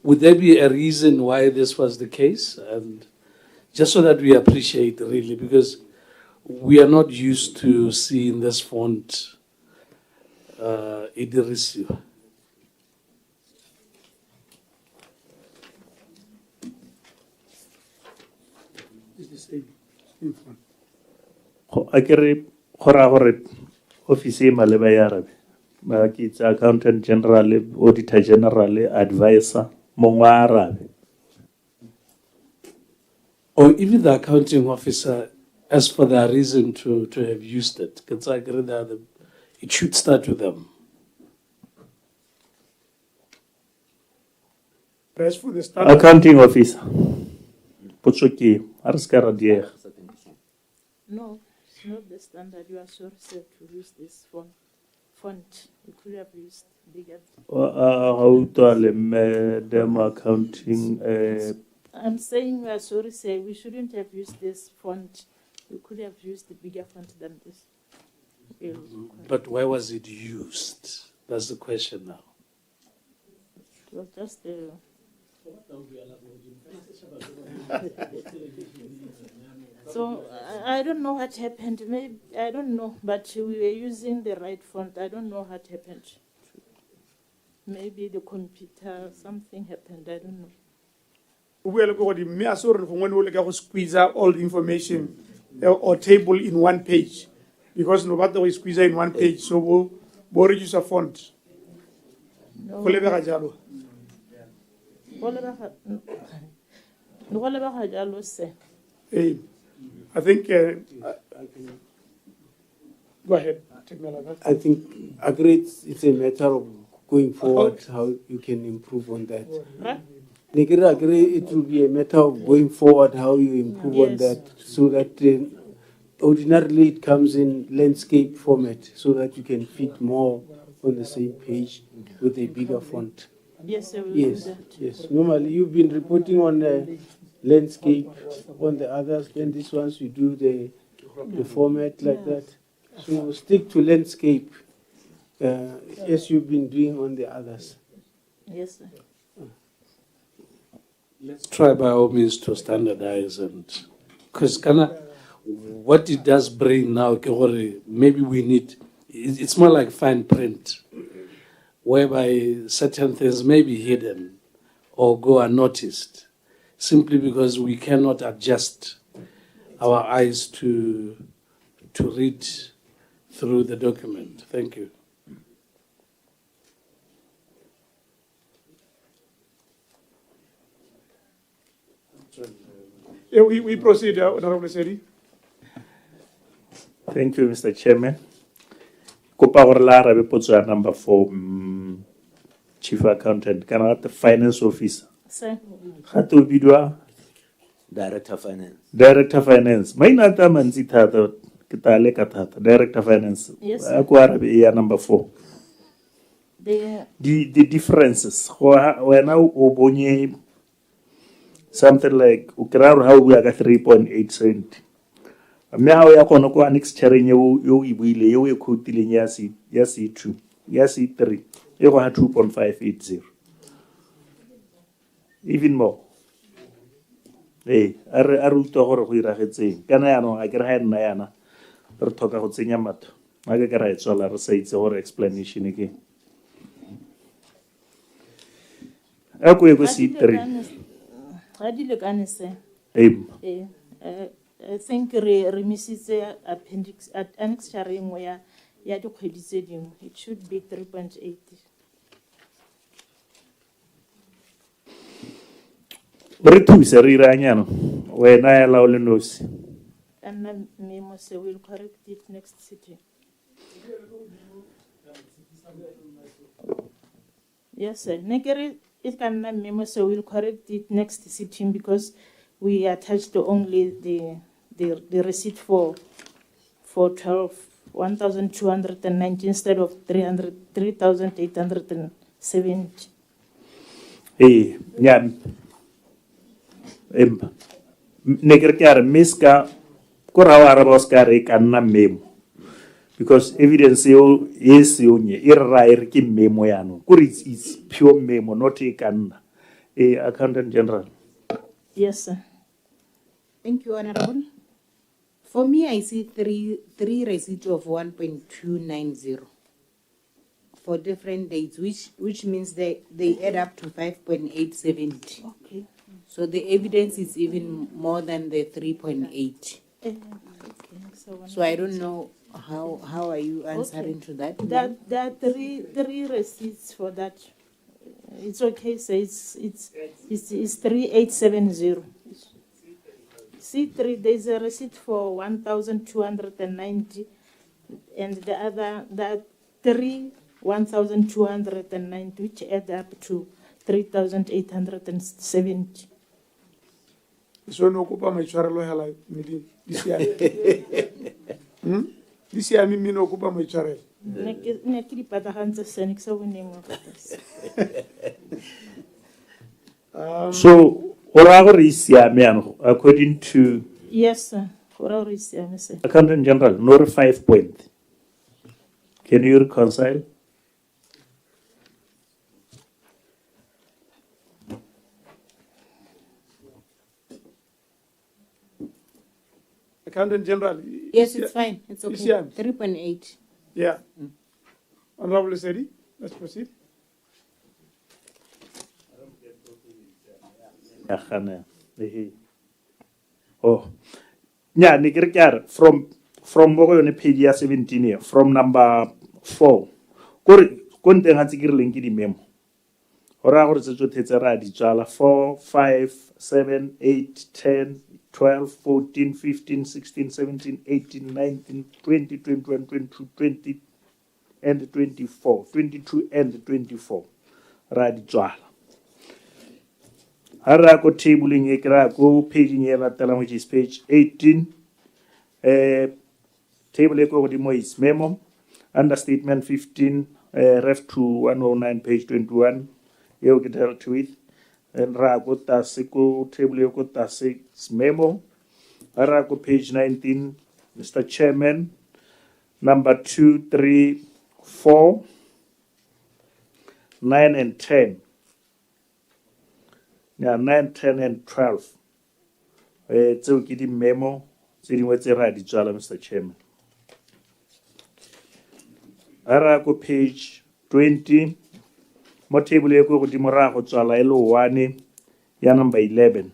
Would there be a reason why this was the case? And just so that we appreciate really, because we are not used to seeing this font Idrisio. I carry Hora office maleba yarabe. It's accountant general, auditor general, advisor, mongwarabe. Or even the accounting officer, as for their reason to have used it, because I agree that it should start with them. As for the standard. Accounting officer. Potsoki, Arskara Dier. No, it's not the standard. You are sorry, sir, to use this font. You could have used bigger. How to them accounting. I'm saying we are sorry, sir. We shouldn't have used this font. We could have used a bigger font than this. But why was it used? That's the question now. It was just So I don't know what happened. Maybe I don't know, but we were using the right font. I don't know what happened. maybe the computer, something happened, I don't know. Well, go to me as or when we go squeeze out all the information or table in one page, because no matter we squeeze in one page, so we'll reduce a font. No. Go lebega jalo. Hey, I think. Go ahead. I think agree it's a matter of going forward how you can improve on that. Right? Nikira agree it will be a matter of going forward how you improve on that, so that ordinarily it comes in landscape format, so that you can fit more on the same page with a bigger font. Yes, I will Yes, do that. yes. Normally you've been reporting on landscape on the others, then this ones you do the format like that. So stick to landscape as you've been doing on the others. Yes, sir. Let's try by all means to standardize, and because what it does bring now, maybe we need, it's more like fine print, whereby certain things may be hidden or go unnoticed, simply because we cannot adjust our eyes to read through the document. Thank you. Yeah, we proceed, Honorable Seri. Thank you, Mr. Chairman. Kopa gore la arabe potso ya number 4, Chief Accountant, kana the Finance Officer. Sir. Gato o bidwa Director of Finance. Director Finance. Maina a mantsi thata ke ta leka thata. Director Finance. Yes, A ko arabe ya number 4. The differences. Wena o bonye something like o kra re ha o bua ka 3.8 cent. Mme ha o ya kona ko annex sharing yo e buile yo e quotileng ya C2 ya C3 e go ha 2.580 even more. A re utlwa gore go iragetseng kana yana a ke re ha nna yana re thoka go tsenya matho a ke ra e tswala re sa itse gore explanation ke a ko e go C3 ga di lekane se. I think re misitse appendix at annex sharing ya dikgwedi tse dingwe. It should be 3.8. re thuse re ira nyano wena ya laole nosi And memo se will correct it next sitting. Yes, sir. Negeri it can memo so we'll correct it next sitting, because we attached only the receipt for 1,290 instead of 3,870. Yeah. Negeri kare miska korawara boskare kanna memo because evidence is yonye irra ki memo yano kuri it's pure memo not a kanna Accountant General. Yes, sir. Thank you, Honorable. For me, I see three receipts of 1.290 for different dates, which means they add up to 5.870. Okay. So the evidence is even more than the 3.8. Okay. So I don't know how are you answering to that? There are three receipts for that. It's okay, so it's 3870. C3, there's a receipt for 1,290, and the other that 1,290, which add up to 3,870. So no kupa maitshwarelo hela medi this year me no kupa maitshwarelo Ne ke di patagantse sene ke sa boneng wa patasa. So ora gore isiame ano according to Yes, sir. Ora re isiame se. Accountant General no 5 point. Can you reconcile? Accountant General. Yes, it's fine. It's okay. 3.8. Yeah. Honorable Seri, let's proceed. Khana. Oh. Yeah, ni kere kare from mo go yone page ya 17 here, from number 4. Kore kon teng ha tsikireleng ke di memo. Ora gore se tsotlhe tse ra di tsala 4, 5, 7, 8, 10, 12, 14, 15, 16, 17, 18, 19, 20, 21, 22, 20 and 24, 22 and 24 ra di tsala. Hara ko tabling e kra ko paging e latelang, which is page 18. Table e ko godimo is memo understatement 15 ref to 109 page 21 eo ke dealt with, and ra ko tase ko table e ko tase is memo. Hara ko page 19, Mr. Chairman, number 2, 3, 4, 9 and 10. Yeah, 9, 10 and 12. Tseo ke di memo tse dingwe tse ra di tsala, Mr. Chairman. Hara ko page 20, mo table e ko godimo ra go tsala e le 1 ya number 11.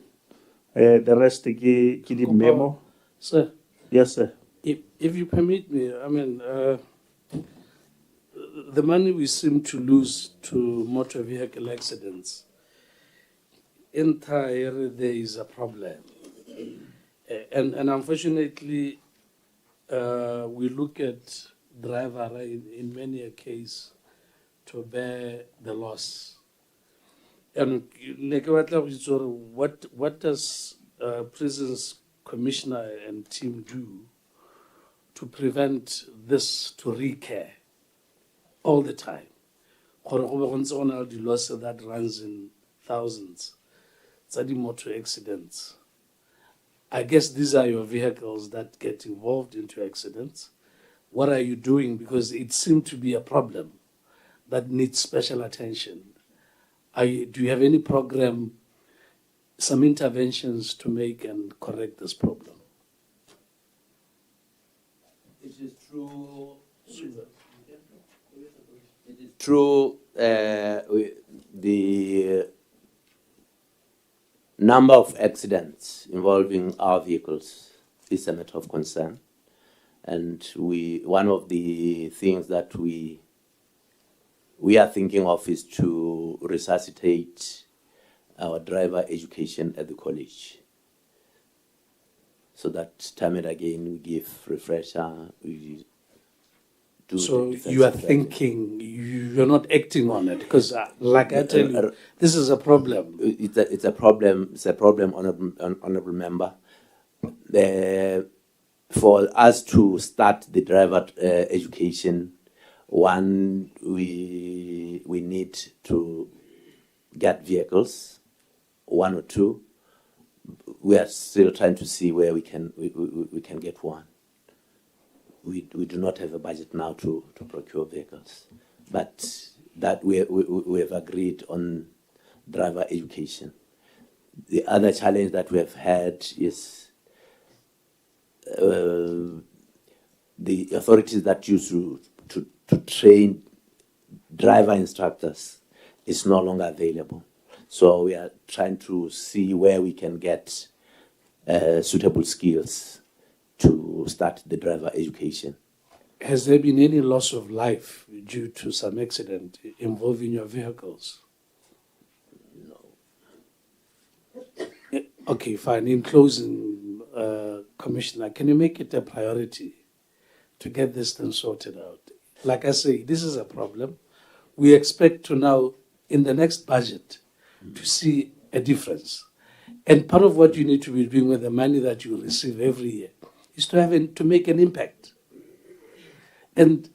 The rest ke di memo. Sir. Yes, sir. If you permit me, I mean, the money we seem to lose to motor vehicle accidents, entirely there is a problem. And unfortunately, we look at driver in many a case to bear the loss. And what does prisons commissioner and team do to prevent this to recur all the time? The loss that runs in thousands, the motor accidents. I guess these are your vehicles that get involved into accidents. What are you doing? Because it seemed to be a problem that needs special attention. Do you have any program, some interventions to make and correct this problem? It is true. It is true. The number of accidents involving our vehicles is a matter of concern, and one of the things that we are thinking of is to resuscitate our driver education at the college, so that time and again we give refresher. We do. So you are thinking, you're not acting on it, because like I tell you, this is a problem. It's a problem. It's a problem, honorable member. For us to start the driver education, one, we need to get vehicles, 1 or 2. We are still trying to see where we can get one. We do not have a budget now to procure vehicles, but that we have agreed on driver education. The other challenge that we have had is the authorities that used to train driver instructors is no longer available. So we are trying to see where we can get suitable skills to start the driver education. Has there been any loss of life due to some accident involving your vehicles? No. Okay, fine. In closing, Commissioner, can you make it a priority to get this thing sorted out? Like I say, this is a problem. We expect to now, in the next budget, to see a difference. And part of what you need to be doing with the money that you receive every year is to make an impact. And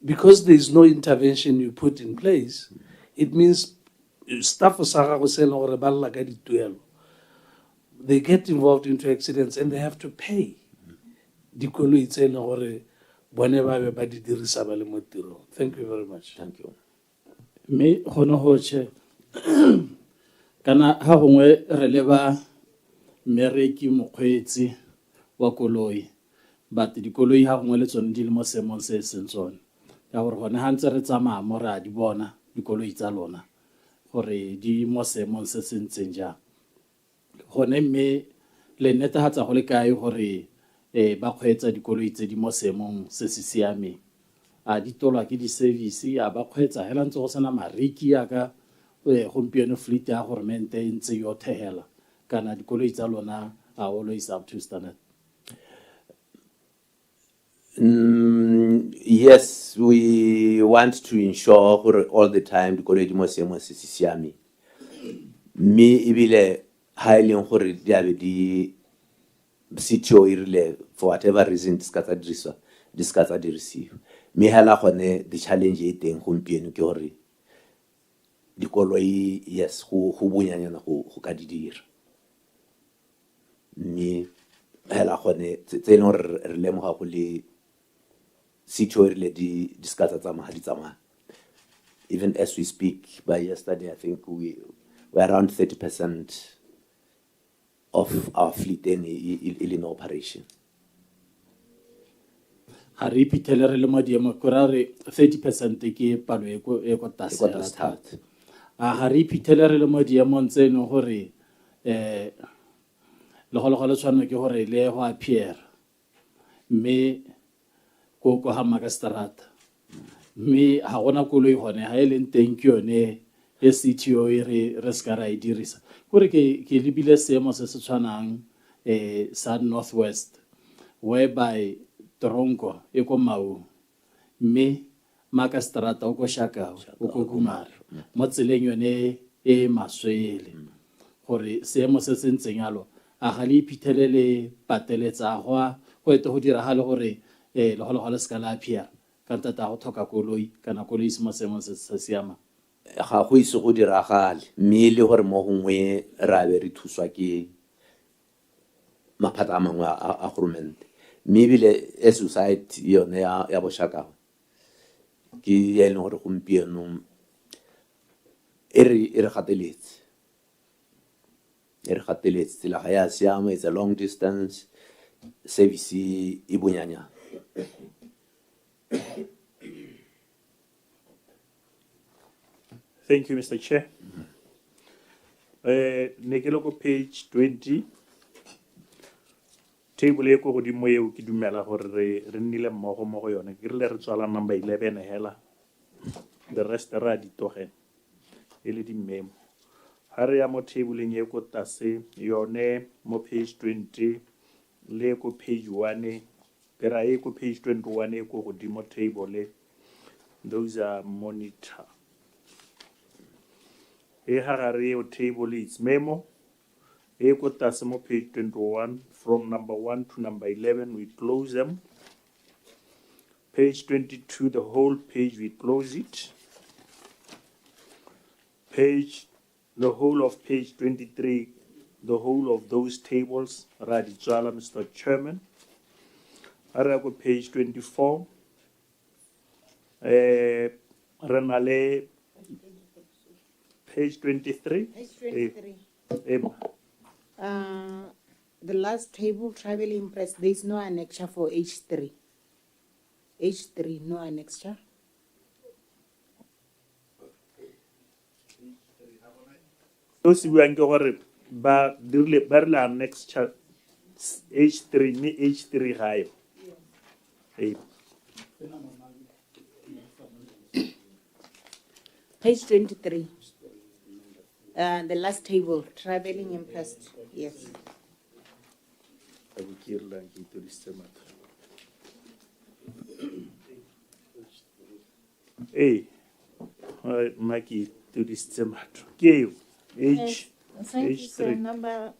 because there is no intervention you put in place, it means staff they get involved into accidents and they have to pay. Thank you very much. Thank you. Me hono hoche kana ha gongwe re leba mereki mokgweetsi wa koloi, but dikoloi ha gongwe le tsone di le mo seemong se seng tsone ka gore gone ha ntse re tsamaya mo re a di bona dikoloi tsa lona gore di mo seemong se se ntseng jang. gone mme le netefatsa go le kae gore ba kgweetsa dikoloi tse di mo seemong se se siameng a di tolwa ke di-service a ba kgweetsa hela ntse go sena mariki yaka gompieno fleet ya gormente e ntse yo thegela kana dikoloi tsa lona are always up to standard? Yes, we want to ensure gore all the time dikoloi di mo seemong se se siameng mme ebile ha e leng gore di a be di CTO e rile for whatever reason di ska tsa dirisiwa mme hela gone the challenge e teng gompieno ke gore dikoloi yes go bonyanyana go ka di dira mme hela gone tse e leng gore re lemoga go le CTO e rile di ska tsa tsamaya even as we speak. By yesterday I think we're around 30% of our fleet in operation. Ha re iphitlhele re le mo diemo kora re 30% ke palo e ko tlase ya thata. Ha re iphitlhele re le mo diemong tse no gore le go tshwana ke gore le go appear mme go ha magastrata mme ha gona koloi gone ha e leng teng ke yone e CTO e re ska ra e dirisa gore ke lebile seemo se se tshwanang sa Northwest whereby Tronko e ko Mau mme magastrata o ko Shaka o ko Kumar mo tseleng yone e maswele gore seemo se se ntseng yalo a ga le iphitlhelele pateletsa go ete go diragale gore le go ska la appear ka ntata go thoka koloi kana koloi se mo seemong se se siama ga go ise go diragale mme le gore mo gongwe ra be re thuswa ke maphata a mangwe a government mme ebile a society yone ya boshaka ke e leng gore gompieno e re gateletse tsela ga ya siama, it's a long distance service e bonyanyana. Thank you, Mr. Chair. Ne ke le ko page 20 table e ko godimo eo ke dumela gore re nnile mmogo mo go yone ke rile re tswala number 11 hela the rest ra di togela e le di memo ha re ya mo tableng e ko tase yone mo page 20 le ko page 1 ke ra e ko page 21 e ko godimo table those are monitor e harare o table is memo e ko tase mo page 21 from number 1 to number 11 we close them. Page 22 the whole page we close it. The whole of page 23 the whole of those tables raditswala Mr. Chairman. Arago page 24 renale page 23 the last table, travel impress, there is no annexure for H3. H3, no annexure. Those who are going ba annexure H3 ni H3 high. Page 23. The last table, traveling impressed. Yes. Hey, Maki to this tomato. Give H. Thank you, sir. Number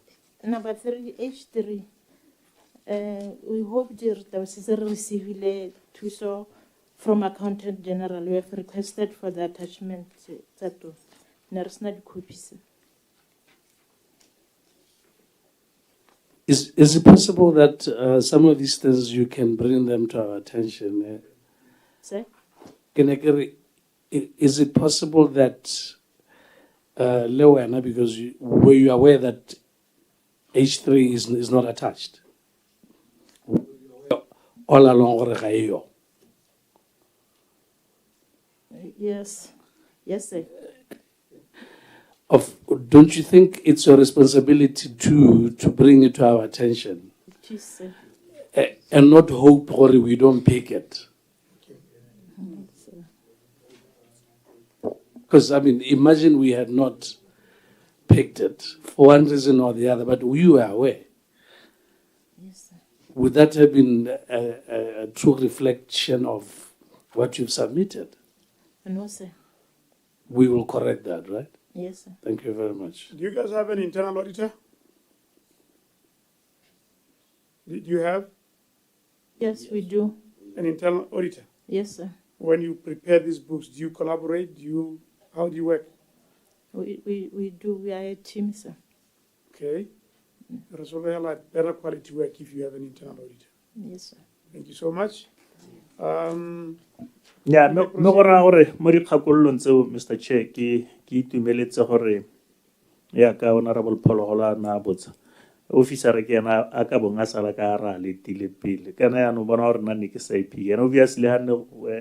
3, H3. We hope there was a receive from Accountant General. We have requested for the attachment. There's not copies. Is it possible that some of these things you can bring them to our attention? Sir? Is it possible that Lewena, because were you aware that H3 is not attached? All along, Yes. Yes, sir. don't you think it's your responsibility to bring it to our attention Yes, sir. and not hope or we don't pick it? Because, I mean, imagine we had not picked it for one reason or the other, but we were aware. Yes, sir. Would that have been a true reflection of what you've submitted? No, sir. We will correct that, right? Yes, sir. Thank you very much. Do you guys have an internal auditor? Did you have Yes, we do. an internal auditor? Yes, sir. When you prepare these books, do you collaborate? How do you work? We do. We are a team, sir. Okay. Resolve like better quality work if you have an internal auditor. Yes, sir. Thank you so much. Yeah, me go ra gore mo dikgakololong tseo Mr. Chair ke itumeletse gore ya ka honorable Phologolo na botsa officer ke yana a ka bonga sala ka ra letile pele kana ya no bona gore nna ne ke sa iphika and obviously ha ne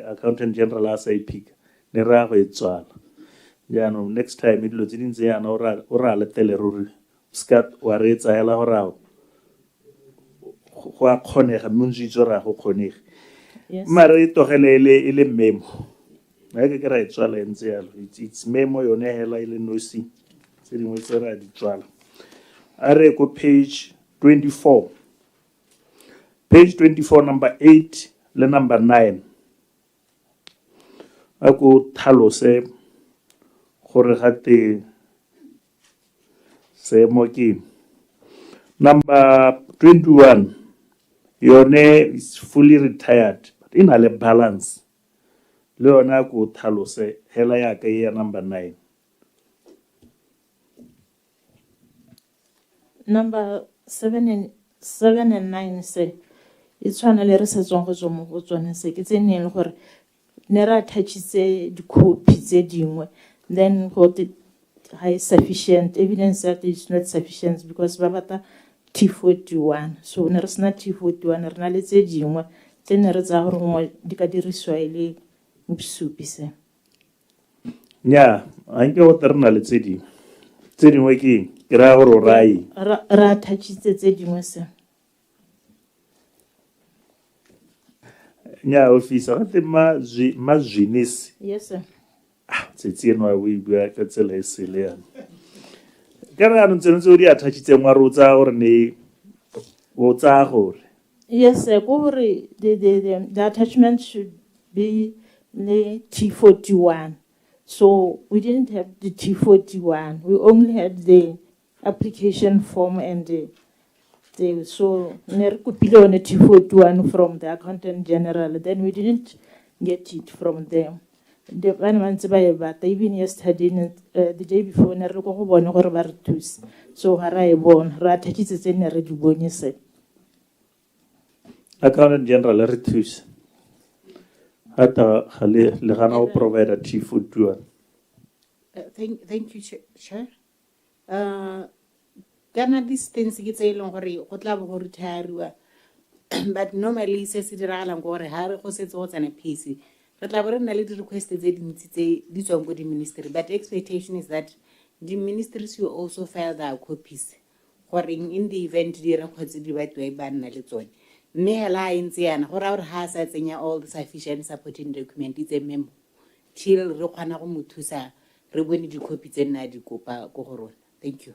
accountant general a sa iphika ne ra go etswala ya no next time dilo tse dintse yana o ra letele ruri ska wa re etsa ela gore go a kgonega monjitso ra go kgonega. Yes. Mare togele ile memo ga ke ra etswala entse yalo it's memo yone hela ile nosi tse dingwe tse ra di tswala a re ko page 24 number 8 le number 9 a ko tlhalose gore gate se mo ke number 21 yone is fully retired but in a balance le yona ko tlhalose hela ya ka ya number 9 Number 7 and 9, sir. It's one of the reasons go mo go tsone se ke tse neng gore ne ra attachitse di copy tse dingwe then what high sufficient evidence that is not sufficient because ba bata T41 so ne re sna T41 re na le tse dingwe tse ne re tsa gore mo di ka diriswa ile msupi se nya a nke o terna le tse dingwe ke ra gore rai ra attachitse tse dingwe se nya officer ga te mazwinisi yes sir tse no we bua ka tsela e sele yana kana ano ntse o di attachitse ngwa ro tsa gore ne o tsa gore yes sir go re the attachment should be the T41 so we didn't have the T41 we only had the application form and the so ne could be on a T41 from the accountant general then we didn't get it from them the one but even yesterday the day before ne re go bona gore ba re thusa so ha ra e bona ra thathitse tse ne re di bone se accountant general re thusa hata khale le gana o provide a T41 thank you chair kana distance ke tse ileng gore go tla bo go retire but normally se se diragalang gore ha re go setse go tsena PC re tla bo re na le di request tse dintsi tse di tswang go di ministry but expectation is that the ministries will also file their copies gore in the event di records di batwe ba nna le tsone mme hela a ntse yana gore a re ha sa tsenya all the sufficient supporting document tse memo till re kgona go mothusa re bone di copy tse nna di kopa go go rona thank you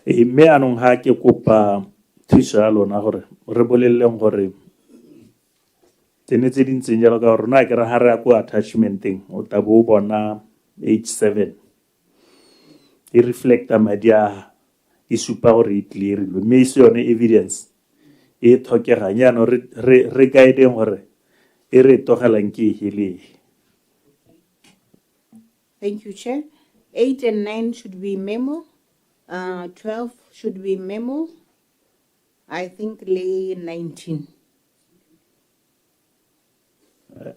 me anong ha ke kopa thuso ya lona gore re boleleng gore tsene tse dintseng jalo ka gore na ke re ha re ya ko attachmenteng o tabo bona H7 e reflecta madia e supa gore e clear me se yone evidence e tlhokega nyano re guideng gore e re togelang ke hele. Thank you, Chair. 8 and 9 should be memo. 12 should be memo. I think lay 19.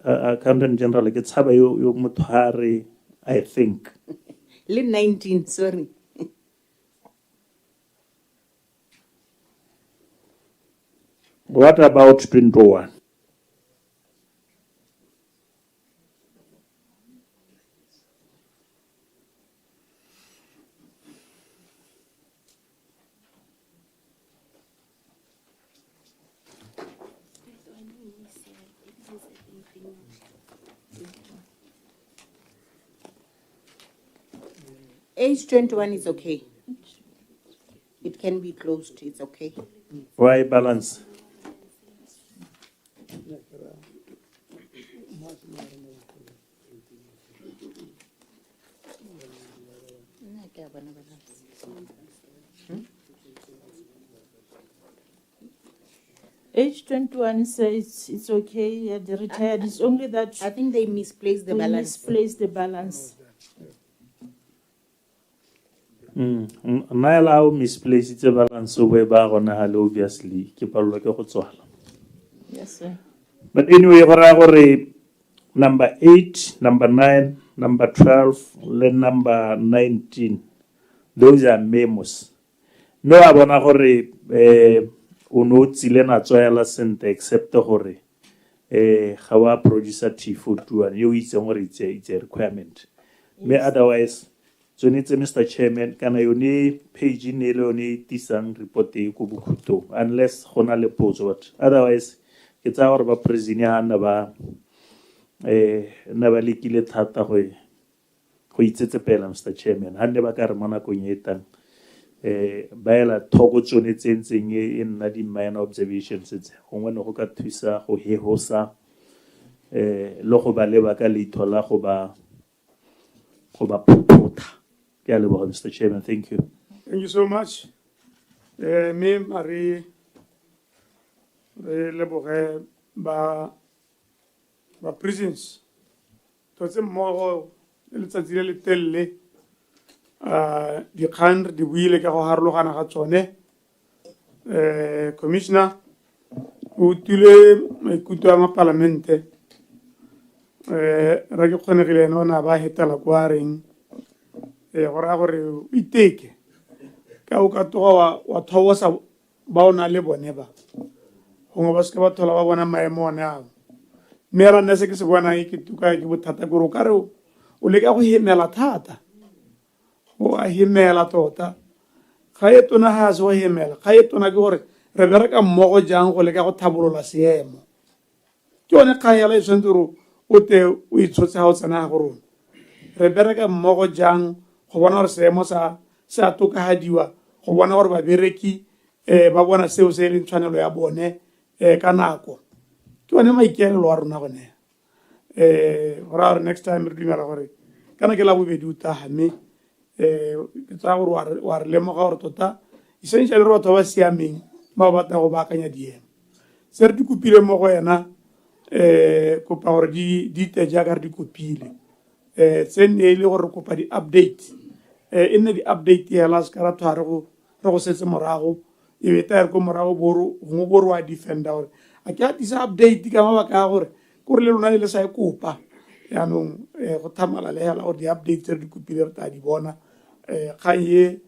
Accountant General, ke tshaba yo mothare, I think. Lay 19, sorry. What about 21? Age 21 is okay. It can be closed, it's okay. Why balance? Age 21 says it's okay, the retired. It's only that I think they misplaced the balance. Misplaced the balance. Nna allow misplace the balance so we ba gona hale obviously ke palelwa ke go tswala. Yes, sir. But anyway, gore number 8, number 9, number 12, le number 19, those are memos. No abona gore o no tsile na tswela sente except gore ga wa producer T41 yo itseng gore it's a requirement. Me otherwise tshwanetse Mr. Chairman kana yone page ne le yone tisang report e go bokhuto unless gona le pose what otherwise ke tsa gore ba president na ba lekile thata go itsetsepela Mr. Chairman ha ne ba ka re mona go nyetang ba ela thoko tsone tsentseng e nna di minor observations tse gongwe no go ka thusa go hehosa le go ba leba ka leitho la go ba phutha. Mr. Chairman, thank you. Thank you so much. Me Marie leboge ba prisons. Totse mo le tsatsi le telle di khandre di buile ka go harologana ga tsone. Commissioner o tule maikutlo a mapalamente ra ke kgonegile no na ba hetela kwa reng gore o iteke ka o ka toga wa thobosa ba o na le bone ba gongwe ba se ka ba thola ba bona maemo one ao mme ra nna se ke se bona ke tuka ke bothata kore o ka re o leka go hemela thata o a hemela tota ga e tona ga se go hemela ga e tona ke gore re bereka mmogo jang go leka go thabolola seemo ke yone kgang yala e tshwanetse gore o te o itshotse ga o tsena ga go rona re bereka mmogo jang go bona gore seemo sa tokafadiwa go bona gore babereki ba bona seo se leng tshwanelo ya bone ka nako ke yone maikaelelo wa rona gone gora gore next time re dumela gore kana ke la bobedi o taga mme ke tsaya gore wa re lemoga gore tota essentially re batho ba siameng ba batla go baakanya diemo se re di kopile mo go wena kopa gore di ite jaaka re di kopile tse nne e le gore re kopa di-update e nne di-update hela se ka ra thwa re go setse morago e be ta re ko morago gongwe bo re wa defenda gore a ke atisa update ka mabaka a gore kore le lona le sa e kopa yaanong go thamala le hela gore di-update tse re di kopile re ta di bona kgang ye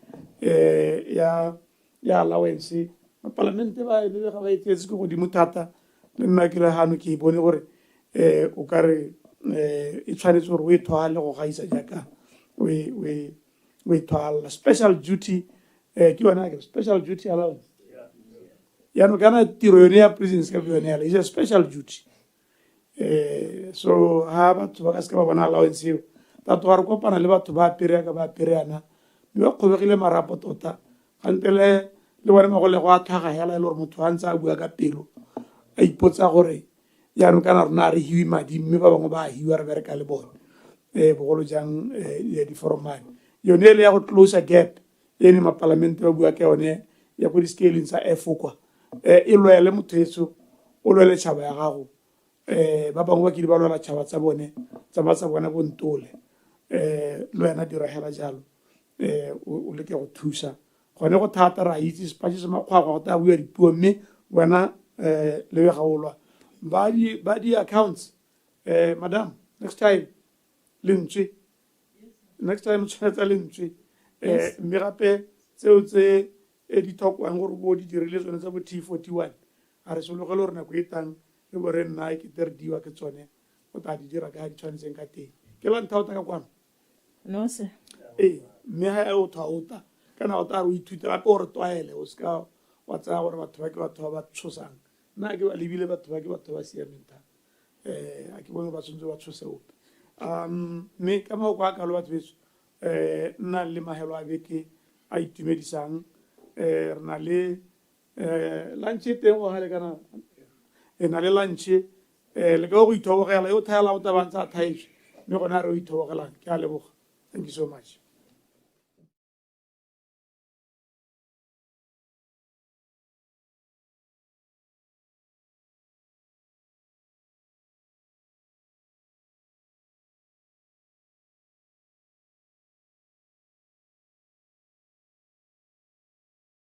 ya allowance mapalamente ba le ga ba itsetse ke godimo thata le nna ke le gano ke bone gore o ka re e tshwanetse gore o e thwale go gaisa jaaka o e thwala special duty ke yona ke special duty allowance yaanong kana tiro yone ya prisons ka yone yala is a special duty so ha batho ba ka se ka ba bona allowance eo batho ba re kopana le batho ba aperea ka ba apereana mme ba kgobegile marapo tota gante le bone magole go a thwaga hela e le gore motho a ntse a bua ka pelo a ipotsa gore yaanong kana rona a re hiwe madi mme ba bangwe ba a hiwa re bereka le bone bogolo jang diforomane yone ele ya go close a gap e ne mapalamente ba bua ka yone ya go di-scaling sa efo kwa e lwele motho etso o lwele tšhaba ya gago ba bangwe ba ke di ba lwela tšhaba tsa bone tsa bona bontole le wena dira hela jalo o leke go thusa gone go thata ra itse sepatše se makgwakgwa go ta bua dipuo mme wena le ga o lwa ba di-accounts madam next time lentswe next time tshwanetsa lentswe mme gape tseo tse di thokwang gore bo di dirile tsone tsa bo T41 a re sologele gore nako e tang le bo re nna ke tere diwa ke tsone o ta di dira ka di tshwanetseng ka teng ke la nthauta ka kwano No, sir. mme ga o thauta kana o ta re o ithute gape gore twaele o seka wa tsaya gore batho ba ke batho ba ba tshosang nna ke ba lebile batho ba ke batho ba siameng thata a ke bone ba tshwanetse ba tshose ope mme ka mao kwa kalo batho betso nna le mahelo a beke a itumedisang re na le lunch teng go gale kana e na le lunch le ka go ithobogela yo thaela go tabantsa thaetswe mme gona re o ithobogelang ke a leboga. Thank you so much.